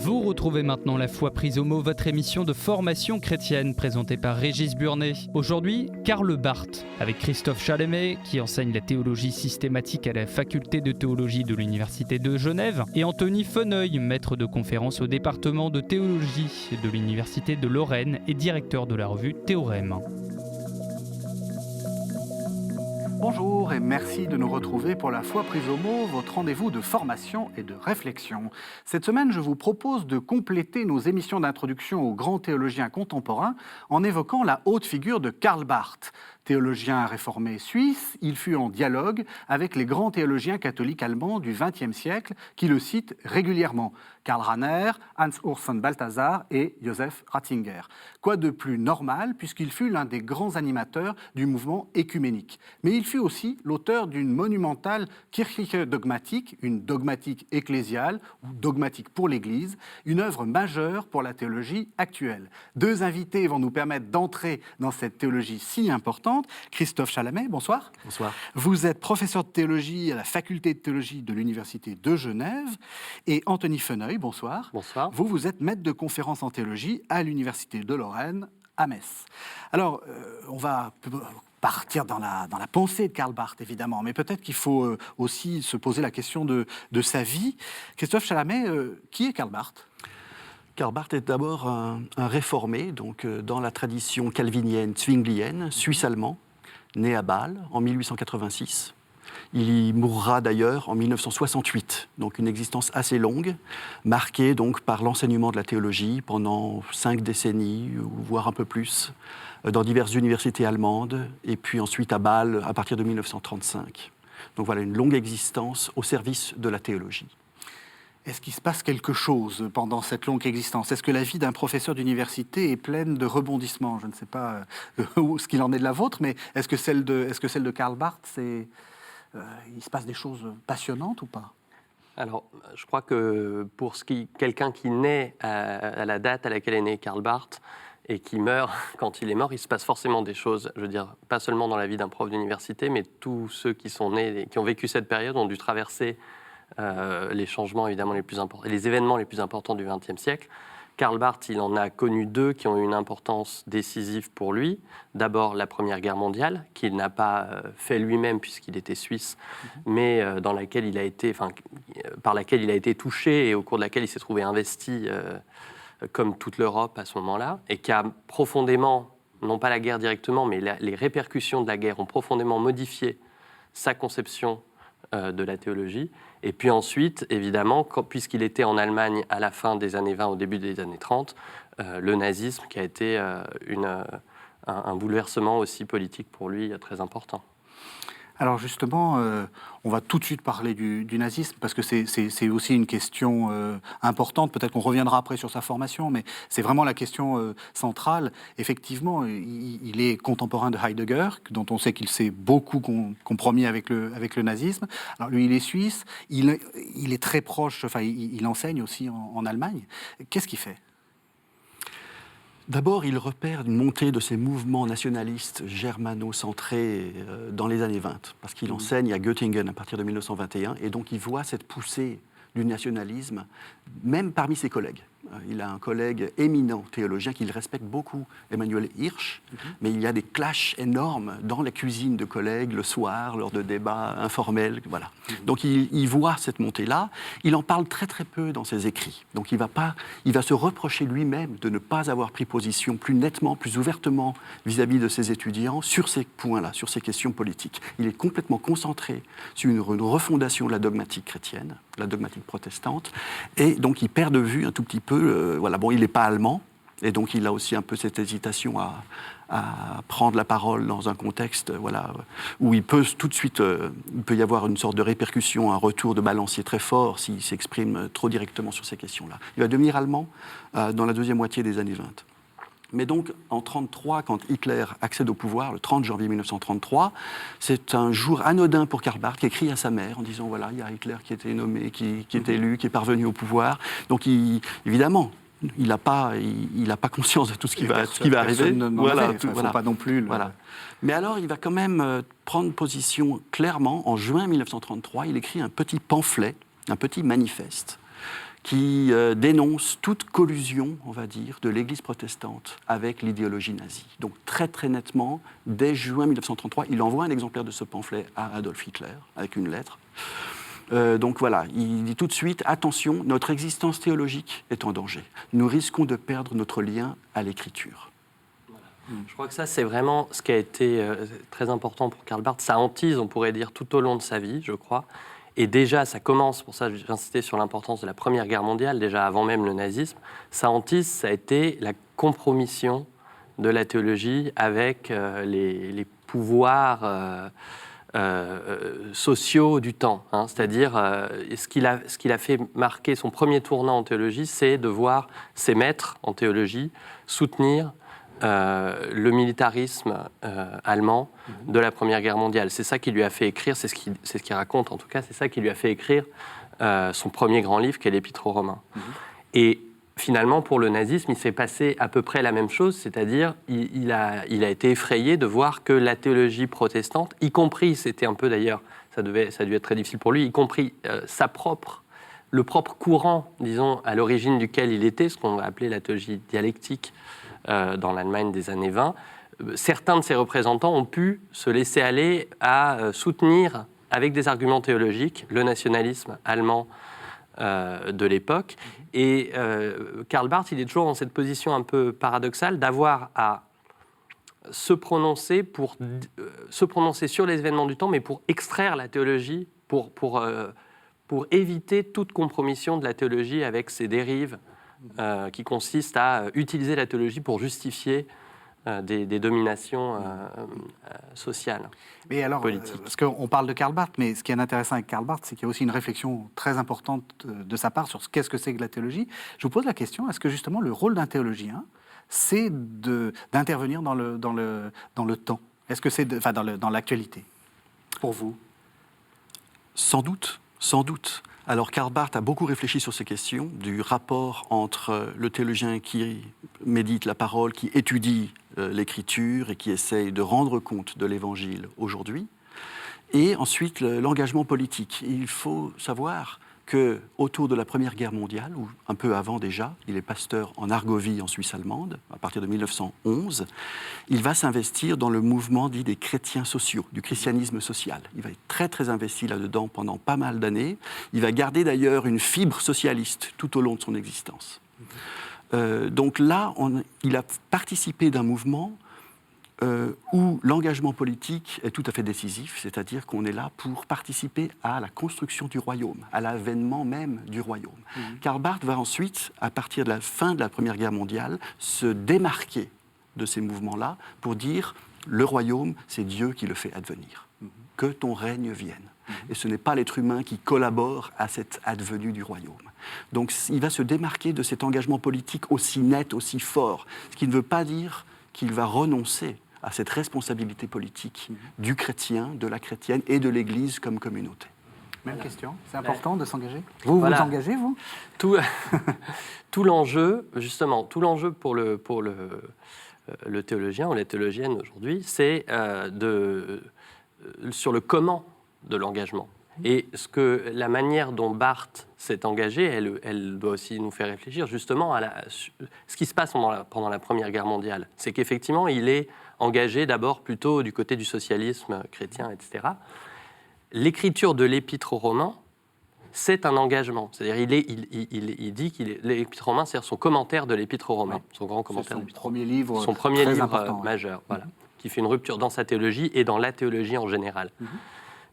Vous retrouvez maintenant La foi prise au mot, votre émission de formation chrétienne présentée par Régis Burnet. Aujourd'hui, Karl Barth, avec Christophe Chalamet, qui enseigne la théologie systématique à la faculté de théologie de l'Université de Genève, et Anthony Feneuil, maître de conférence au département de théologie de l'Université de Lorraine et directeur de la revue Théorème. Bonjour et merci de nous retrouver pour La foi prise au mot, votre rendez-vous de formation et de réflexion. Cette semaine, je vous propose de compléter nos émissions d'introduction aux grands théologiens contemporains en évoquant la haute figure de Karl Barth. Théologien réformé suisse, il fut en dialogue avec les grands théologiens catholiques allemands du XXe siècle qui le citent régulièrement. Karl Rahner, Hans-Urs von Balthasar et Joseph Ratzinger. Quoi de plus normal puisqu'il fut l'un des grands animateurs du mouvement écuménique. Mais il fut aussi l'auteur d'une monumentale Kirchliche Dogmatik, une dogmatique ecclésiale ou dogmatique pour l'Église, une œuvre majeure pour la théologie actuelle. Deux invités vont nous permettre d'entrer dans cette théologie si importante. Christophe Chalamet, bonsoir. Bonsoir. Vous êtes professeur de théologie à la faculté de théologie de l'Université de Genève. Et Anthony Feneuil, bonsoir. Bonsoir. Vous êtes maître de conférence en théologie à l'Université de Lorraine à Metz. Alors, on va partir dans la pensée de Karl Barth, évidemment, mais peut-être qu'il faut aussi se poser la question de sa vie. Christophe Chalamet, qui est Karl Barth ? Karl Barth est d'abord un réformé, donc dans la tradition calvinienne, zwinglienne, suisse-allemand, né à Bâle en 1886. Il y mourra d'ailleurs en 1968, donc une existence assez longue, marquée donc par l'enseignement de la théologie pendant 5 décennies, voire un peu plus, dans diverses universités allemandes, et puis ensuite à Bâle à partir de 1935. Donc voilà, une longue existence au service de la théologie. Est-ce qu'il se passe quelque chose pendant cette longue existence ? Est-ce que la vie d'un professeur d'université est pleine de rebondissements ? Je ne sais pas ce qu'il en est de la vôtre, mais est-ce que celle de Karl Barth, il se passe des choses passionnantes ou pas ? Alors, je crois que pour quelqu'un qui naît à la date à laquelle est né Karl Barth et qui meurt quand il est mort, il se passe forcément des choses, je veux dire, pas seulement dans la vie d'un prof d'université, mais tous ceux qui sont nés et qui ont vécu cette période ont dû traverser les changements évidemment les plus importants, les événements les plus importants du XXe siècle. Karl Barth, il en a connu 2 qui ont eu une importance décisive pour lui. D'abord la Première Guerre mondiale, qu'il n'a pas fait lui-même puisqu'il était suisse, mais dans laquelle il a été, par laquelle il a été touché et au cours de laquelle il s'est trouvé investi, comme toute l'Europe à ce moment-là, et qui a profondément, non pas la guerre directement, mais les répercussions de la guerre ont profondément modifié sa conception de la théologie. Et puis ensuite, évidemment, puisqu'il était en Allemagne à la fin des années 20, au début des années 30, le nazisme qui a été un bouleversement aussi politique pour lui très important. Alors justement, on va tout de suite parler du nazisme, parce que c'est aussi une question importante. Peut-être qu'on reviendra après sur sa formation, mais c'est vraiment la question centrale. Effectivement, il est contemporain de Heidegger, dont on sait qu'il s'est beaucoup compromis avec le nazisme. Alors lui, il est suisse, il est très proche, enfin, il enseigne aussi en Allemagne. Qu'est-ce qu'il fait ? D'abord, il repère une montée de ces mouvements nationalistes germano-centrés dans les années 20, parce qu'il enseigne à Göttingen à partir de 1921, et donc il voit cette poussée du nationalisme, même parmi ses collègues. Il a un collègue éminent théologien qu'il respecte beaucoup, Emmanuel Hirsch, mais il y a des clashs énormes dans la cuisine de collègues le soir, lors de débats informels. Voilà. Donc il voit cette montée-là, il en parle très très peu dans ses écrits. Donc il va se reprocher lui-même de ne pas avoir pris position plus nettement, plus ouvertement vis-à-vis de ses étudiants sur ces points-là, sur ces questions politiques. Il est complètement concentré sur une refondation de la dogmatique chrétienne, la dogmatique protestante, et donc il perd de vue un tout petit peu, il n'est pas allemand, et donc il a aussi un peu cette hésitation à prendre la parole dans un contexte où il peut tout de suite, il peut y avoir une sorte de répercussion, un retour de balancier très fort s'il s'exprime trop directement sur ces questions-là. Il va devenir allemand dans la deuxième moitié des années 20. Mais donc, en 1933, quand Hitler accède au pouvoir, le 30 janvier 1933, c'est un jour anodin pour Karl Barth qui écrit à sa mère en disant, voilà, il y a Hitler qui a été nommé, qui est élu, qui est parvenu au pouvoir. Donc, évidemment, il n'a pas conscience de tout ce qui va arriver. Faut pas non plus. Voilà. Mais alors, il va quand même prendre position clairement. En juin 1933, il écrit un petit pamphlet, un petit manifeste, qui dénonce toute collusion, on va dire, de l'Église protestante avec l'idéologie nazie. Donc très très nettement, dès juin 1933, il envoie un exemplaire de ce pamphlet à Adolf Hitler, avec une lettre. Donc voilà, il dit tout de suite, attention, notre existence théologique est en danger. Nous risquons de perdre notre lien à l'Écriture. Je crois que ça, c'est vraiment ce qui a été très important pour Karl Barth. Ça hantise, on pourrait dire, tout au long de sa vie, je crois. Et déjà, ça commence, pour ça j'insistais sur l'importance de la Première Guerre mondiale, déjà avant même le nazisme. Ça hantise, ça a été la compromission de la théologie avec les pouvoirs sociaux du temps. Hein. C'est-à-dire, ce qui a fait marquer son premier tournant en théologie, c'est de voir ses maîtres en théologie soutenir le militarisme allemand de la Première Guerre mondiale. C'est ça qui lui a fait écrire, c'est ce qu'il raconte en tout cas, c'est ça qui lui a fait écrire son premier grand livre, qui est l'Épître aux Romains. Et finalement, pour le nazisme, il s'est passé à peu près la même chose, c'est-à-dire il a été effrayé de voir que la théologie protestante, y compris, c'était un peu d'ailleurs, ça a dû être très difficile pour lui, y compris le propre courant, disons, à l'origine duquel il était, ce qu'on va appeler la théologie dialectique, dans l'Allemagne des années 20, certains de ses représentants ont pu se laisser aller à soutenir, avec des arguments théologiques, le nationalisme allemand de l'époque. Et Karl Barth, il est toujours dans cette position un peu paradoxale d'avoir à se prononcer sur les événements du temps, mais pour extraire la théologie, pour éviter toute compromission de la théologie avec ses dérives, qui consiste à utiliser la théologie pour justifier des dominations sociales, mais alors, politiques. Parce qu'on parle de Karl Barth, mais ce qui est intéressant avec Karl Barth, c'est qu'il y a aussi une réflexion très importante de sa part sur qu'est-ce que c'est que la théologie. Je vous pose la question, est-ce que justement le rôle d'un théologien, c'est d'intervenir dans le temps? Est-ce que c'est dans l'actualité, pour vous? Sans doute, sans doute. Alors Karl Barth a beaucoup réfléchi sur ces questions, du rapport entre le théologien qui médite la parole, qui étudie l'écriture et qui essaye de rendre compte de l'évangile aujourd'hui, et ensuite l'engagement politique. Il faut savoir qu'autour de la Première Guerre mondiale, ou un peu avant déjà, il est pasteur en Argovie, en Suisse allemande, à partir de 1911, il va s'investir dans le mouvement dit des chrétiens sociaux, du christianisme social. Il va être très très investi là-dedans pendant pas mal d'années. Il va garder d'ailleurs une fibre socialiste tout au long de son existence. Donc là, il a participé d'un mouvement où l'engagement politique est tout à fait décisif, c'est-à-dire qu'on est là pour participer à la construction du royaume, à l'avènement même du royaume. Karl Barth va ensuite, à partir de la fin de la Première Guerre mondiale, se démarquer de ces mouvements-là pour dire « le royaume, c'est Dieu qui le fait advenir. Que ton règne vienne. » Et ce n'est pas l'être humain qui collabore à cette advenue du royaume. Donc il va se démarquer de cet engagement politique aussi net, aussi fort, ce qui ne veut pas dire qu'il va renoncer à cette responsabilité politique du chrétien, de la chrétienne et de l'Église comme communauté. Même question, c'est important de s'engager. Vous vous engagez, vous? Tout l'enjeu, justement, tout l'enjeu pour le théologien ou la théologienne aujourd'hui, c'est sur le comment de l'engagement. Et la manière dont Barth s'est engagé, elle doit aussi nous faire réfléchir justement à ce qui se passe pendant la Première Guerre mondiale. C'est qu'effectivement, il est engagé d'abord plutôt du côté du socialisme chrétien, etc. L'écriture de l'Épître aux Romains, c'est un engagement. C'est-à-dire, il dit l'Épître aux Romains, c'est son commentaire de l'Épître aux Romains, son grand commentaire. Son premier livre, son premier livre majeur, voilà, qui fait une rupture dans sa théologie et dans la théologie en général.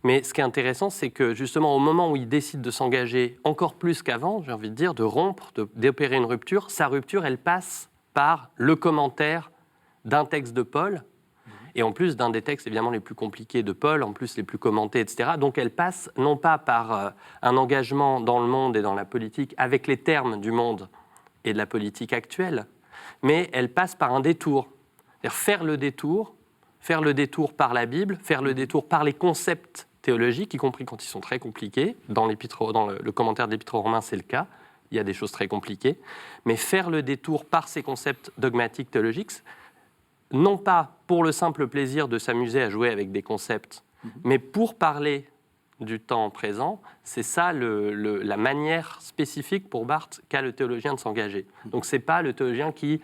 Mais ce qui est intéressant, c'est que justement, au moment où il décide de s'engager encore plus qu'avant, j'ai envie de dire, de rompre, d'opérer une rupture, sa rupture, elle passe par le commentaire d'un texte de Paul, et en plus d'un des textes évidemment les plus compliqués de Paul, en plus les plus commentés, etc. Donc elle passe non pas par un engagement dans le monde et dans la politique avec les termes du monde et de la politique actuelle, mais elle passe par un détour. C'est-à-dire faire le détour par la Bible, faire le détour par les concepts théologiques, y compris quand ils sont très compliqués. Dans le commentaire de l'Épître aux Romains, c'est le cas. Il y a des choses très compliquées. Mais faire le détour par ces concepts dogmatiques théologiques, non pas pour le simple plaisir de s'amuser à jouer avec des concepts, mais pour parler du temps présent, c'est ça la manière spécifique pour Barthes qu'a le théologien de s'engager. Donc c'est pas le théologien qui,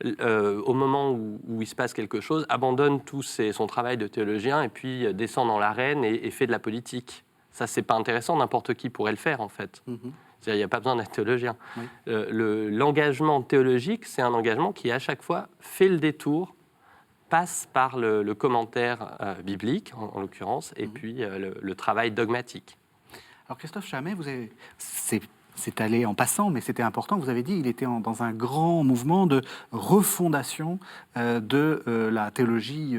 au moment où il se passe quelque chose, abandonne tout son travail de théologien et puis descend dans l'arène et fait de la politique. Ça, c'est pas intéressant, n'importe qui pourrait le faire en fait. C'est-à-dire, il n'y a pas besoin d'être théologien. Oui. L'engagement théologique, c'est un engagement qui, à chaque fois, fait le détour, passe par le commentaire biblique, en l'occurrence, et puis le travail dogmatique. Alors Christophe Chamet, c'est allé en passant, mais c'était important, vous avez dit, il était dans un grand mouvement de refondation de la théologie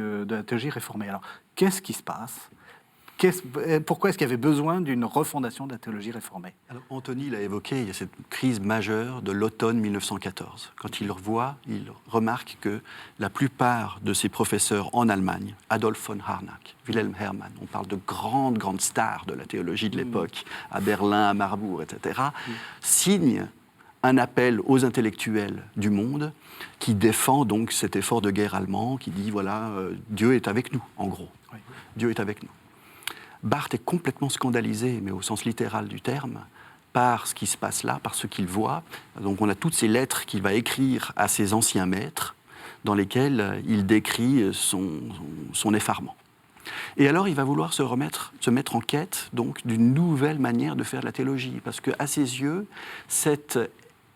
réformée. Alors, qu'est-ce qui se passe ? Pourquoi est-ce qu'il y avait besoin d'une refondation de la théologie réformée ? Alors, Anthony l'a évoqué, il y a cette crise majeure de l'automne 1914. Quand il revoit, il remarque que la plupart de ses professeurs en Allemagne, Adolf von Harnack, Wilhelm Hermann, on parle de grandes stars de la théologie de l'époque, à Berlin, à Marbourg, etc., signent un appel aux intellectuels du monde qui défend donc cet effort de guerre allemand, qui dit, voilà, Dieu est avec nous, en gros. Oui. Dieu est avec nous. Barthes est complètement scandalisé, mais au sens littéral du terme, par ce qui se passe là, par ce qu'il voit. Donc on a toutes ces lettres qu'il va écrire à ses anciens maîtres, dans lesquelles il décrit son effarement. Et alors il va vouloir se mettre en quête donc, d'une nouvelle manière de faire de la théologie, parce qu'à ses yeux, cette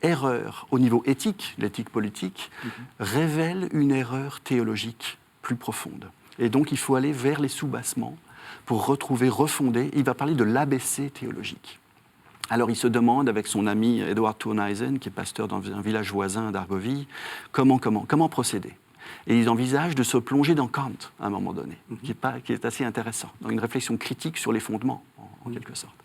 erreur au niveau éthique, l'éthique politique, révèle une erreur théologique plus profonde. Et donc il faut aller vers les soubassements, pour refonder, il va parler de l'ABC théologique. Alors il se demande avec son ami Edward Thurnhuisen, qui est pasteur dans un village voisin d'Argovie, comment procéder. Et il envisage de se plonger dans Kant à un moment donné, qui est assez intéressant, dans une réflexion critique sur les fondements, en quelque sorte.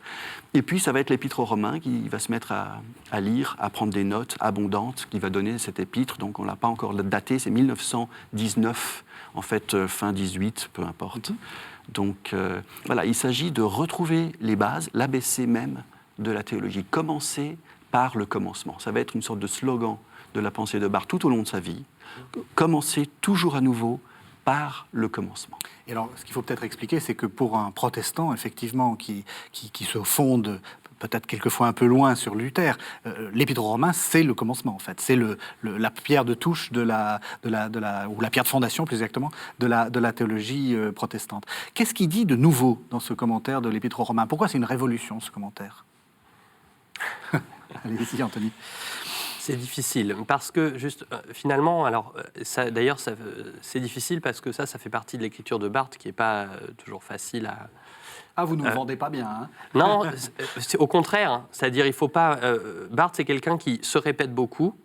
Et puis ça va être l'épître aux Romains qui va se mettre à lire, à prendre des notes abondantes, qui va donner cette épître, donc on ne l'a pas encore datée, c'est 1919, en fait fin 18, peu importe. Donc voilà, il s'agit de retrouver les bases, l'ABC même de la théologie. Commencer par le commencement. Ça va être une sorte de slogan de la pensée de Barthes tout au long de sa vie. Commencer toujours à nouveau par le commencement. Et alors, ce qu'il faut peut-être expliquer, c'est que pour un protestant, effectivement, qui se fonde peut-être quelquefois un peu loin sur Luther, l'Épître aux Romains, c'est le commencement, en fait. C'est la pierre de touche ou la pierre de fondation, plus exactement, de la théologie protestante. Qu'est-ce qu'il dit de nouveau dans ce commentaire de l'Épître aux Romains ? Pourquoi c'est une révolution, ce commentaire ? Allez-y, Anthony. C'est difficile, parce que, finalement, alors, d'ailleurs, c'est difficile parce que ça fait partie de l'écriture de Barthes qui n'est pas toujours facile à... Ah, vous ne nous vendez pas bien, hein ? Non, c'est au contraire. Hein. C'est-à-dire, il ne faut pas... Barthes, c'est quelqu'un qui se répète beaucoup,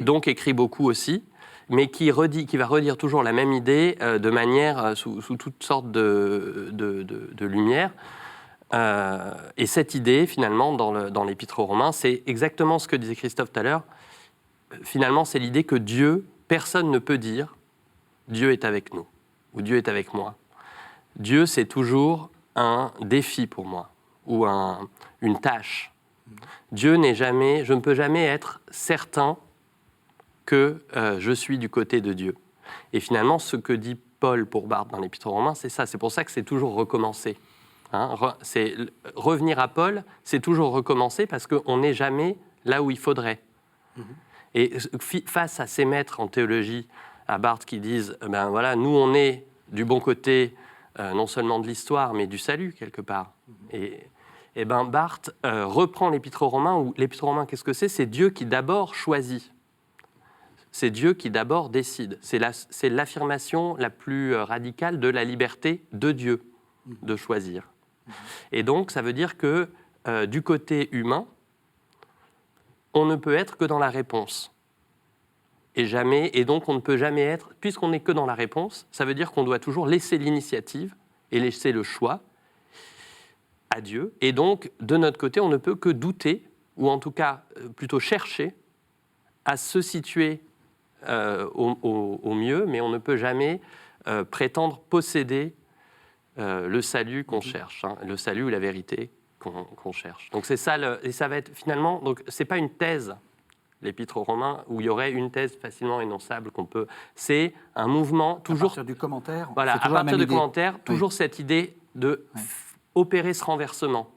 donc écrit beaucoup aussi, mais qui va redire toujours la même idée de manière, sous toutes sortes de lumière. Et cette idée, finalement, dans l'Épître aux Romains, c'est exactement ce que disait Christophe tout à l'heure. Finalement, c'est l'idée que Dieu, personne ne peut dire « Dieu est avec nous » ou « Dieu est avec moi ». Dieu, c'est toujours un défi pour moi ou une tâche. Dieu n'est jamais... Je ne peux jamais être certain que je suis du côté de Dieu. Et finalement, ce que dit Paul pour Barthes dans l'Épître aux Romains, c'est ça. C'est pour ça que c'est toujours recommencer. C'est revenir à Paul, c'est toujours recommencer parce qu'on n'est jamais là où il faudrait. Et face à ces maîtres en théologie, à Barthes, qui disent ben voilà, nous on est du bon côté non seulement de l'histoire, mais du salut quelque part. Et ben Barthes reprend l'Épître aux Romains, où l'Épître aux Romains, qu'est-ce que c'est ? C'est Dieu qui d'abord choisit. C'est Dieu qui d'abord décide. C'est l'affirmation la plus radicale de la liberté de Dieu de choisir. Et donc, ça veut dire que du côté humain, on ne peut être que dans la réponse. Et donc, on ne peut jamais être, puisqu'on n'est que dans la réponse, ça veut dire qu'on doit toujours laisser l'initiative et laisser le choix à Dieu. Et donc, de notre côté, on ne peut que douter, ou en tout cas, plutôt chercher à se situer au mieux, mais on ne peut jamais prétendre posséder le salut qu'on cherche, le salut ou la vérité qu'on cherche. Donc c'est ça, et ça va être finalement, donc c'est pas une thèse, l'Épître aux Romains, où il y aurait une thèse facilement énonçable qu'on peut. C'est un mouvement toujours. À partir du commentaire. Voilà, à partir du commentaire, toujours cette idée de opérer ce renversement.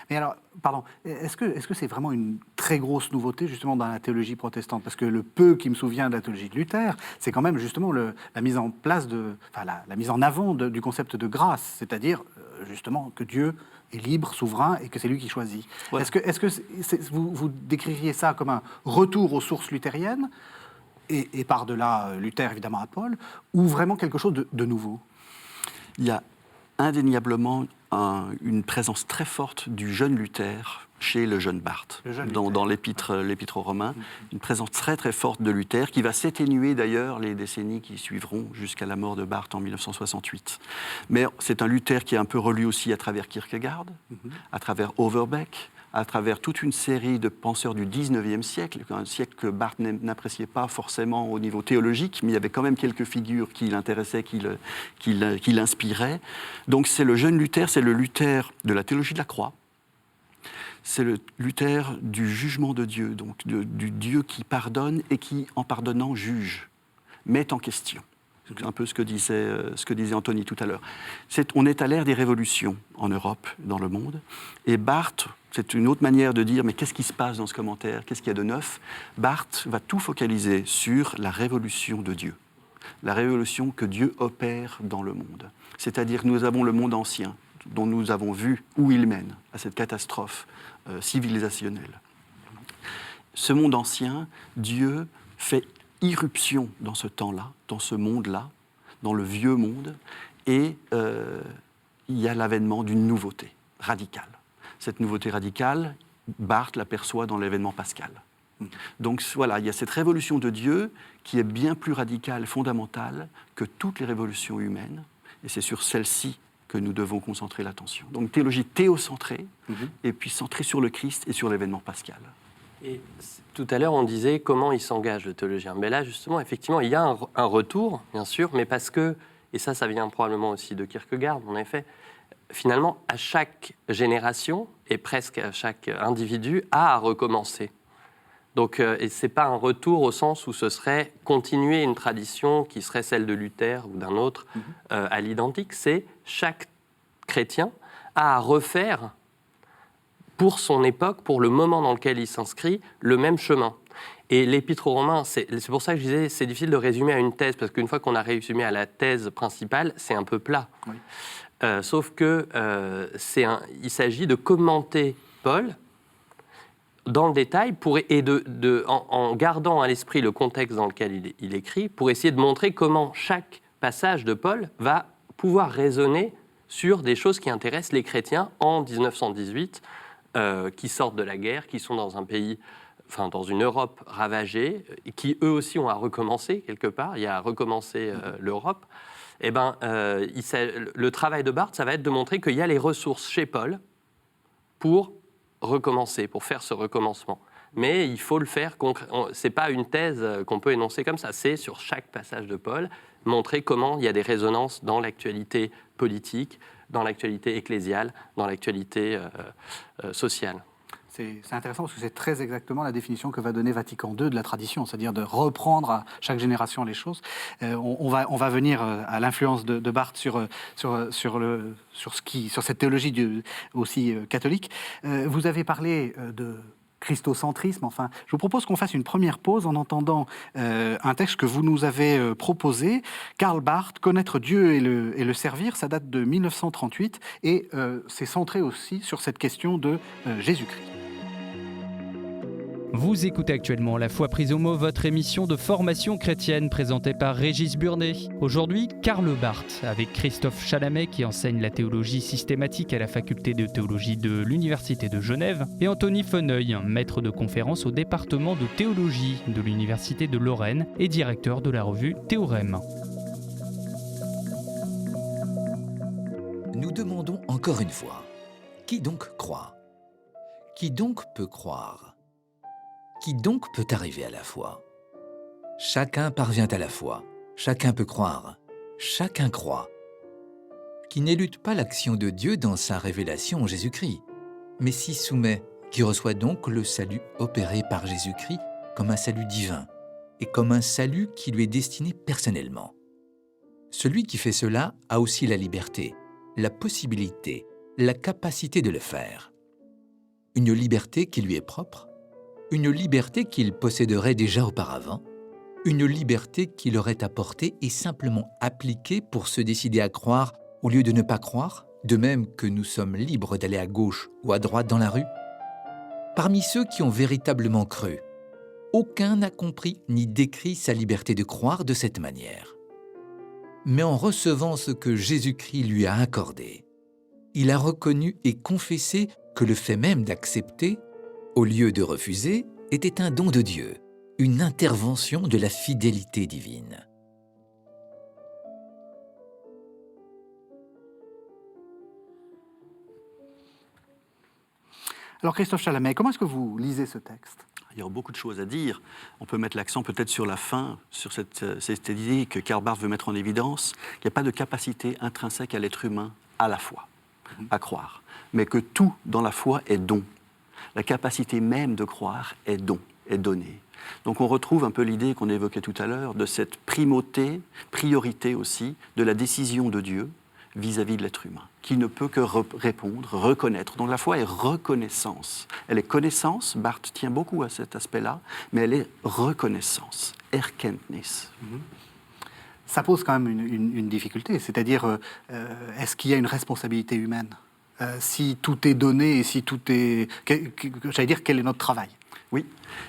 Mais alors, pardon, est-ce que c'est vraiment une très grosse nouveauté justement dans la théologie protestante? Parce que le peu qui me souvient de la théologie de Luther, c'est quand même justement la mise en place la mise en avant du concept de grâce, c'est-à-dire justement que Dieu est libre, souverain et que c'est lui qui choisit. Ouais. Est-ce que vous décririez ça comme un retour aux sources luthériennes et par-delà Luther évidemment à Paul, ou vraiment quelque chose de nouveau? Il y a indéniablement une présence très forte du jeune Luther chez le jeune Barth, dans l'épître aux Romains, une présence très très forte de Luther qui va s'atténuer d'ailleurs les décennies qui suivront jusqu'à la mort de Barth en 1968. Mais c'est un Luther qui est un peu relu aussi à travers Kierkegaard, à travers Overbeck, à travers toute une série de penseurs du 19e siècle, un siècle que Barth n'appréciait pas forcément au niveau théologique, mais il y avait quand même quelques figures qui l'intéressaient, qui l'inspiraient. Donc c'est le jeune Luther, c'est le Luther de la théologie de la croix, c'est le Luther du jugement de Dieu, donc du Dieu qui pardonne et qui, en pardonnant, juge, met en question. C'est un peu ce que disait Anthony tout à l'heure. On est à l'ère des révolutions en Europe, dans le monde, et Barth, c'est une autre manière de dire, mais qu'est-ce qui se passe dans ce commentaire? Qu'est-ce qu'il y a de neuf? Barth va tout focaliser sur la révolution de Dieu, la révolution que Dieu opère dans le monde. C'est-à-dire que nous avons le monde ancien, dont nous avons vu où il mène, à cette catastrophe civilisationnelle. Ce monde ancien, Dieu fait irruption dans ce temps-là, dans ce monde-là, dans le vieux monde, et il y a l'avènement d'une nouveauté radicale. Cette nouveauté radicale, Barth l'aperçoit dans l'événement pascal. Donc voilà, il y a cette révolution de Dieu qui est bien plus radicale, fondamentale que toutes les révolutions humaines, et c'est sur celle-ci que nous devons concentrer l'attention. Donc théologie théocentrée, et puis centrée sur le Christ et sur l'événement pascal. Et tout à l'heure, on disait comment il s'engage, le théologien. Mais là, justement, effectivement, il y a un retour, bien sûr, mais parce que, et ça vient probablement aussi de Kierkegaard, en effet, finalement, à chaque génération, et presque à chaque individu, a à recommencer. Donc, et ce n'est pas un retour au sens où ce serait continuer une tradition qui serait celle de Luther ou d'un autre à l'identique. C'est chaque chrétien a à refaire pour son époque, pour le moment dans lequel il s'inscrit, le même chemin. Et l'Épître aux Romains, c'est pour ça que je disais, c'est difficile de résumer à une thèse, parce qu'une fois qu'on a résumé à la thèse principale, c'est un peu plat. Oui. Sauf que il s'agit de commenter Paul dans le détail en gardant à l'esprit le contexte dans lequel il écrit, pour essayer de montrer comment chaque passage de Paul va pouvoir raisonner sur des choses qui intéressent les chrétiens en 1918, qui sortent de la guerre, qui sont dans un pays, enfin dans une Europe ravagée, qui eux aussi ont à recommencer quelque part, il y a à recommencer l'Europe. Eh ben, le travail de Barth, ça va être de montrer qu'il y a les ressources chez Paul pour recommencer, pour faire ce recommencement. Mais il faut le faire concrètement. C'est pas une thèse qu'on peut énoncer comme ça, c'est sur chaque passage de Paul, montrer comment il y a des résonances dans l'actualité politique, dans l'actualité ecclésiale, dans l'actualité sociale. C'est intéressant parce que c'est très exactement la définition que va donner Vatican II de la tradition, c'est-à-dire de reprendre à chaque génération les choses. On va venir à l'influence de Barth sur cette théologie aussi catholique. Vous avez parlé de christocentrisme. Enfin, je vous propose qu'on fasse une première pause en entendant un texte que vous nous avez proposé. Karl Barth, Connaître Dieu et le servir, ça date de 1938 et c'est centré aussi sur cette question de Jésus-Christ. Vous écoutez actuellement La Foi prise au mot, votre émission de formation chrétienne présentée par Régis Burnet. Aujourd'hui, Karl Barth, avec Christophe Chalamet qui enseigne la théologie systématique à la faculté de théologie de l'Université de Genève, et Anthony Feneuil, maître de conférence au département de théologie de l'Université de Lorraine et directeur de la revue Théorème. Nous demandons encore une fois, qui donc croit? Qui donc peut croire? Qui donc peut arriver à la foi? Chacun parvient à la foi, chacun peut croire, chacun croit. Qui n'élude pas l'action de Dieu dans sa révélation en Jésus-Christ, mais s'y soumet, qui reçoit donc le salut opéré par Jésus-Christ comme un salut divin et comme un salut qui lui est destiné personnellement. Celui qui fait cela a aussi la liberté, la possibilité la capacité de le faire. Une liberté qui lui est propre, une liberté qu'il posséderait déjà auparavant, une liberté qu'il aurait apportée et simplement appliquée pour se décider à croire au lieu de ne pas croire, de même que nous sommes libres d'aller à gauche ou à droite dans la rue. Parmi ceux qui ont véritablement cru, aucun n'a compris ni décrit sa liberté de croire de cette manière. Mais en recevant ce que Jésus-Christ lui a accordé, il a reconnu et confessé que le fait même d'accepter, au lieu de refuser, était un don de Dieu, une intervention de la fidélité divine. Alors Christophe Chalamet, comment est-ce que vous lisez ce texte ? Il y a beaucoup de choses à dire. On peut mettre l'accent peut-être sur la fin, sur cette idée que Karl Barth veut mettre en évidence, qu'il n'y a pas de capacité intrinsèque à l'être humain à la foi, à croire, mais que tout dans la foi est don. La capacité même de croire est don, est donnée. Donc on retrouve un peu l'idée qu'on évoquait tout à l'heure de cette primauté, priorité aussi, de la décision de Dieu vis-à-vis de l'être humain, qui ne peut que répondre, reconnaître. Donc la foi est reconnaissance. Elle est connaissance, Barth tient beaucoup à cet aspect-là, mais elle est reconnaissance, Erkenntnis. Ça pose quand même une difficulté, c'est-à-dire, est-ce qu'il y a une responsabilité humaine ? Si tout est donné et si tout est... J'allais dire, quel est notre travail ? Oui,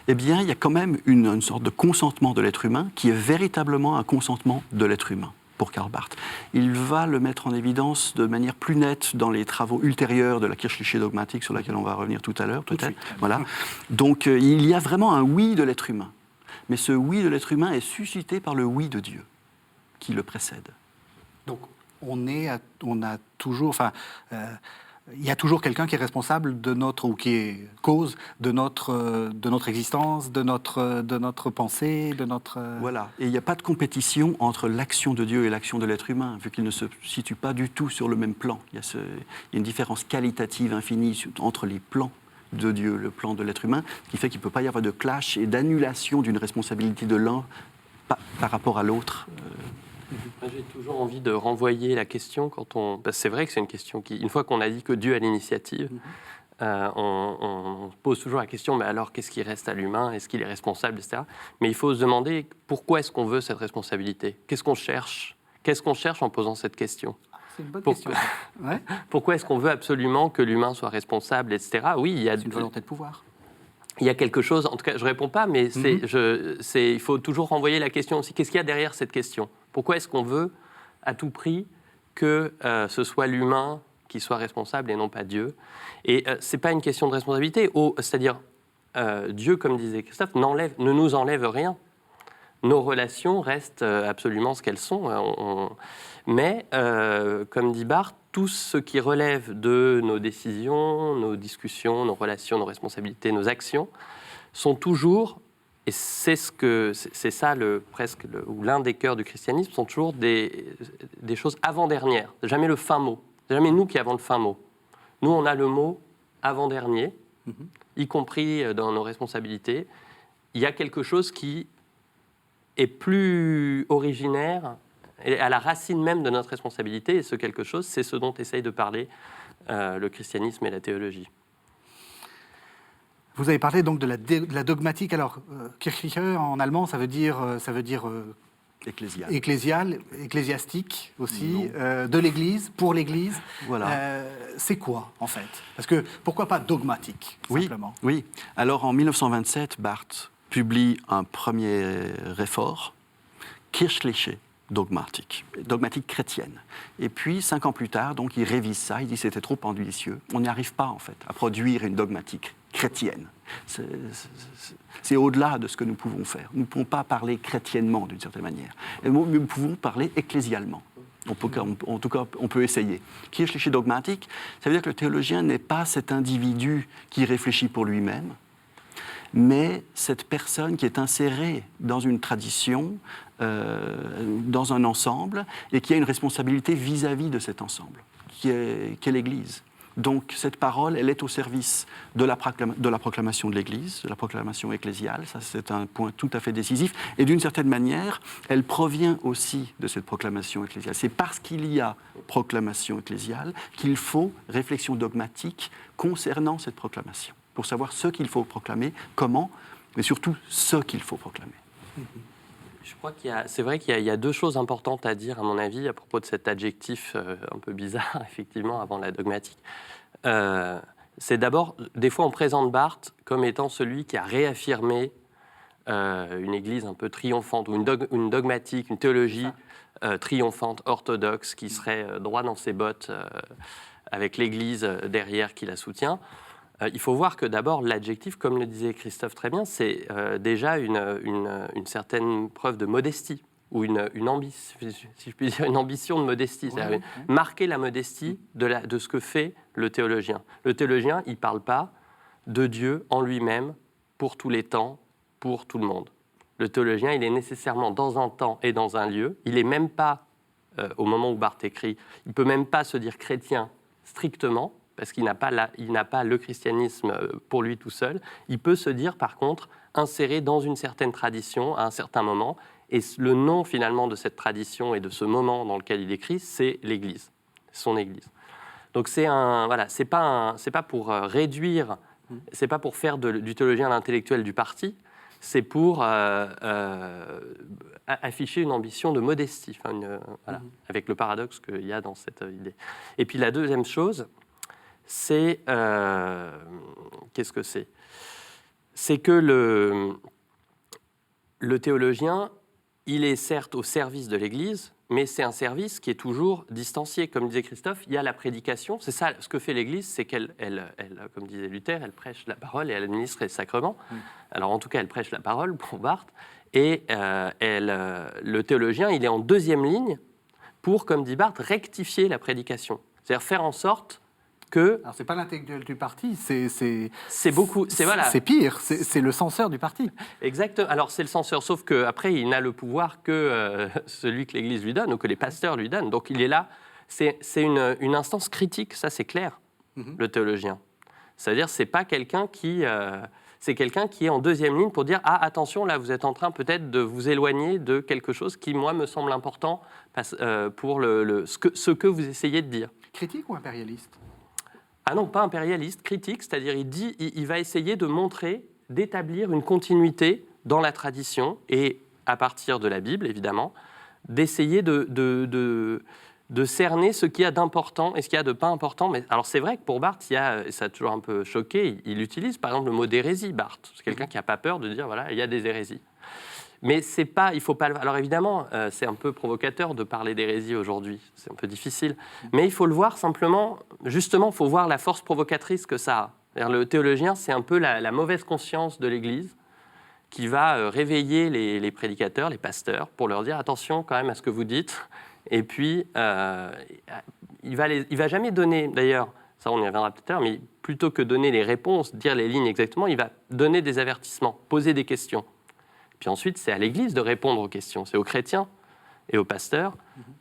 eh bien, il y a quand même une sorte de consentement de l'être humain qui est véritablement un consentement de l'être humain pour Karl Barth. Il va le mettre en évidence de manière plus nette dans les travaux ultérieurs de la Kirchliche Dogmatik, sur laquelle on va revenir tout à l'heure, peut-être. Voilà. Donc, il y a vraiment un oui de l'être humain. Mais ce oui de l'être humain est suscité par le oui de Dieu, qui le précède. Donc, on a toujours... Enfin, il y a toujours quelqu'un qui est responsable de notre, ou qui est cause de notre existence, de notre pensée, de notre... Voilà, et il n'y a pas de compétition entre l'action de Dieu et l'action de l'être humain, vu qu'ils ne se situent pas du tout sur le même plan. Il y a une différence qualitative infinie entre les plans de Dieu, le plan de l'être humain, qui fait qu'il ne peut pas y avoir de clash et d'annulation d'une responsabilité de l'un par rapport à l'autre. J'ai toujours envie de renvoyer la question parce que c'est vrai que c'est une question qui, une fois qu'on a dit que Dieu a l'initiative, on pose toujours la question, mais alors qu'est-ce qui reste à l'humain ? Est-ce qu'il est responsable, etc. Mais il faut se demander pourquoi est-ce qu'on veut cette responsabilité ? Qu'est-ce qu'on cherche ? Qu'est-ce qu'on cherche en posant cette question ? C'est une bonne question. Ouais. Pourquoi est-ce qu'on veut absolument que l'humain soit responsable, etc. Oui, il y a une volonté de pouvoir. Il y a quelque chose, en tout cas, je ne réponds pas, mais il faut toujours renvoyer la question aussi. Qu'est-ce qu'il y a derrière cette question ? Pourquoi est-ce qu'on veut, à tout prix, que ce soit l'humain qui soit responsable et non pas Dieu ? Et ce n'est pas une question de responsabilité. C'est-à-dire, Dieu, comme disait Christophe, ne nous enlève rien. Nos relations restent absolument ce qu'elles sont. Mais, comme dit Barth, tout ce qui relève de nos décisions, nos discussions, nos relations, nos responsabilités, nos actions, sont toujours, et c'est ça ou l'un des cœurs du christianisme, sont toujours des choses avant-dernières. Jamais le fin mot. Jamais nous qui avons le fin mot. Nous, on a le mot avant-dernier, y compris dans nos responsabilités. Il y a quelque chose qui est plus originaire et à la racine même de notre responsabilité, et ce quelque chose, c'est ce dont essaye de parler le christianisme et la théologie. Vous avez parlé donc de la dogmatique. Alors, Kirche en allemand, ça veut dire ecclésiastique aussi, de l'Église, pour l'Église. Voilà. C'est quoi, en fait ? Parce que, pourquoi pas dogmatique, simplement ? Oui. Alors, en 1927, Barth publie un premier effort, Kirchliche Dogmatik chrétienne. Et puis, 5 ans plus tard, donc, il révise ça, il dit c'était trop ambitieux. On n'y arrive pas, en fait, à produire une dogmatique chrétienne. C'est au-delà de ce que nous pouvons faire. Nous ne pouvons pas parler chrétiennement, d'une certaine manière. Et nous pouvons parler ecclésialement. En tout cas, on peut essayer. Kirchliche Dogmatik, ça veut dire que le théologien n'est pas cet individu qui réfléchit pour lui-même, mais cette personne qui est insérée dans une tradition, dans un ensemble, et qui a une responsabilité vis-à-vis de cet ensemble, qui est l'Église. Donc cette parole, elle est au service de la proclamation de l'Église, de la proclamation ecclésiale, ça c'est un point tout à fait décisif, et d'une certaine manière, elle provient aussi de cette proclamation ecclésiale. C'est parce qu'il y a proclamation ecclésiale qu'il faut réflexion dogmatique concernant cette proclamation, pour savoir ce qu'il faut proclamer, comment, mais surtout ce qu'il faut proclamer. Je crois c'est vrai qu'il y a deux choses importantes à dire, à mon avis, à propos de cet adjectif un peu bizarre, effectivement, avant la dogmatique. C'est d'abord, des fois, on présente Barth comme étant celui qui a réaffirmé une église un peu triomphante, ou une dogmatique, une théologie triomphante, orthodoxe, qui serait droit dans ses bottes, avec l'église derrière qui la soutient. Il faut voir que d'abord, l'adjectif, comme le disait Christophe très bien, c'est déjà une certaine preuve de modestie, ou une ambition, si je puis dire, une ambition de modestie. C'est-à-dire marquer la modestie de ce que fait le théologien. Le théologien, il ne parle pas de Dieu en lui-même, pour tous les temps, pour tout le monde. Le théologien, il est nécessairement dans un temps et dans un lieu. Il n'est même pas, au moment où Barth écrit, il ne peut même pas se dire chrétien strictement, parce qu'il n'a pas le christianisme pour lui tout seul. Il peut se dire, par contre, inséré dans une certaine tradition à un certain moment. Et le nom, finalement, de cette tradition et de ce moment dans lequel il écrit, c'est l'Église, son Église. Donc, c'est pas pour réduire, c'est pas pour faire du théologien l'intellectuel du parti, c'est pour afficher une ambition de modestie, avec le paradoxe qu'il y a dans cette idée. Et puis, la deuxième chose, c'est qu'est-ce que c'est ? C'est que le théologien, il est certes au service de l'Église, mais c'est un service qui est toujours distancié. Comme disait Christophe, il y a la prédication. C'est ça, ce que fait l'Église, c'est qu'elle, comme disait Luther, elle prêche la parole et elle administre les sacrements. Alors en tout cas, elle prêche la parole pour Barth. Et le théologien, il est en deuxième ligne pour, comme dit Barth, rectifier la prédication. C'est-à-dire faire en sorte que... Alors, c'est pas l'intellectuel du parti, c'est pire, c'est le censeur du parti. Exactement. Alors, c'est le censeur, sauf qu'après, il n'a le pouvoir que celui que l'Église lui donne ou que les pasteurs lui donnent. Donc, il est là. C'est une instance critique, ça, c'est clair, le théologien. C'est-à-dire, c'est pas quelqu'un qui... c'est quelqu'un qui est en deuxième ligne pour dire « Ah, attention, là, vous êtes en train peut-être de vous éloigner de quelque chose qui, moi, me semble important pour ce que vous essayez de dire. » Critique ou impérialiste ? Ah non, pas impérialiste, critique, c'est-à-dire il va essayer de montrer, d'établir une continuité dans la tradition et à partir de la Bible, évidemment, d'essayer de cerner ce qu'il y a d'important et ce qu'il y a de pas important. Mais, alors c'est vrai que pour Barth, ça a toujours un peu choqué, il utilise par exemple le mot d'hérésie, Barth. C'est quelqu'un qui n'a pas peur de dire, voilà, il y a des hérésies. Mais c'est pas, il faut pas. Alors évidemment, c'est un peu provocateur de parler d'hérésie aujourd'hui. C'est un peu difficile. Mais il faut le voir simplement. Justement, il faut voir la force provocatrice que ça a. C'est-à-dire, le théologien, c'est un peu la mauvaise conscience de l'Église qui va réveiller les prédicateurs, les pasteurs, pour leur dire attention quand même à ce que vous dites. Et puis, il va jamais donner. D'ailleurs, ça on y reviendra plus tard. Mais plutôt que donner les réponses, dire les lignes exactement, il va donner des avertissements, poser des questions. Puis ensuite, c'est à l'Église de répondre aux questions. C'est aux chrétiens et aux pasteurs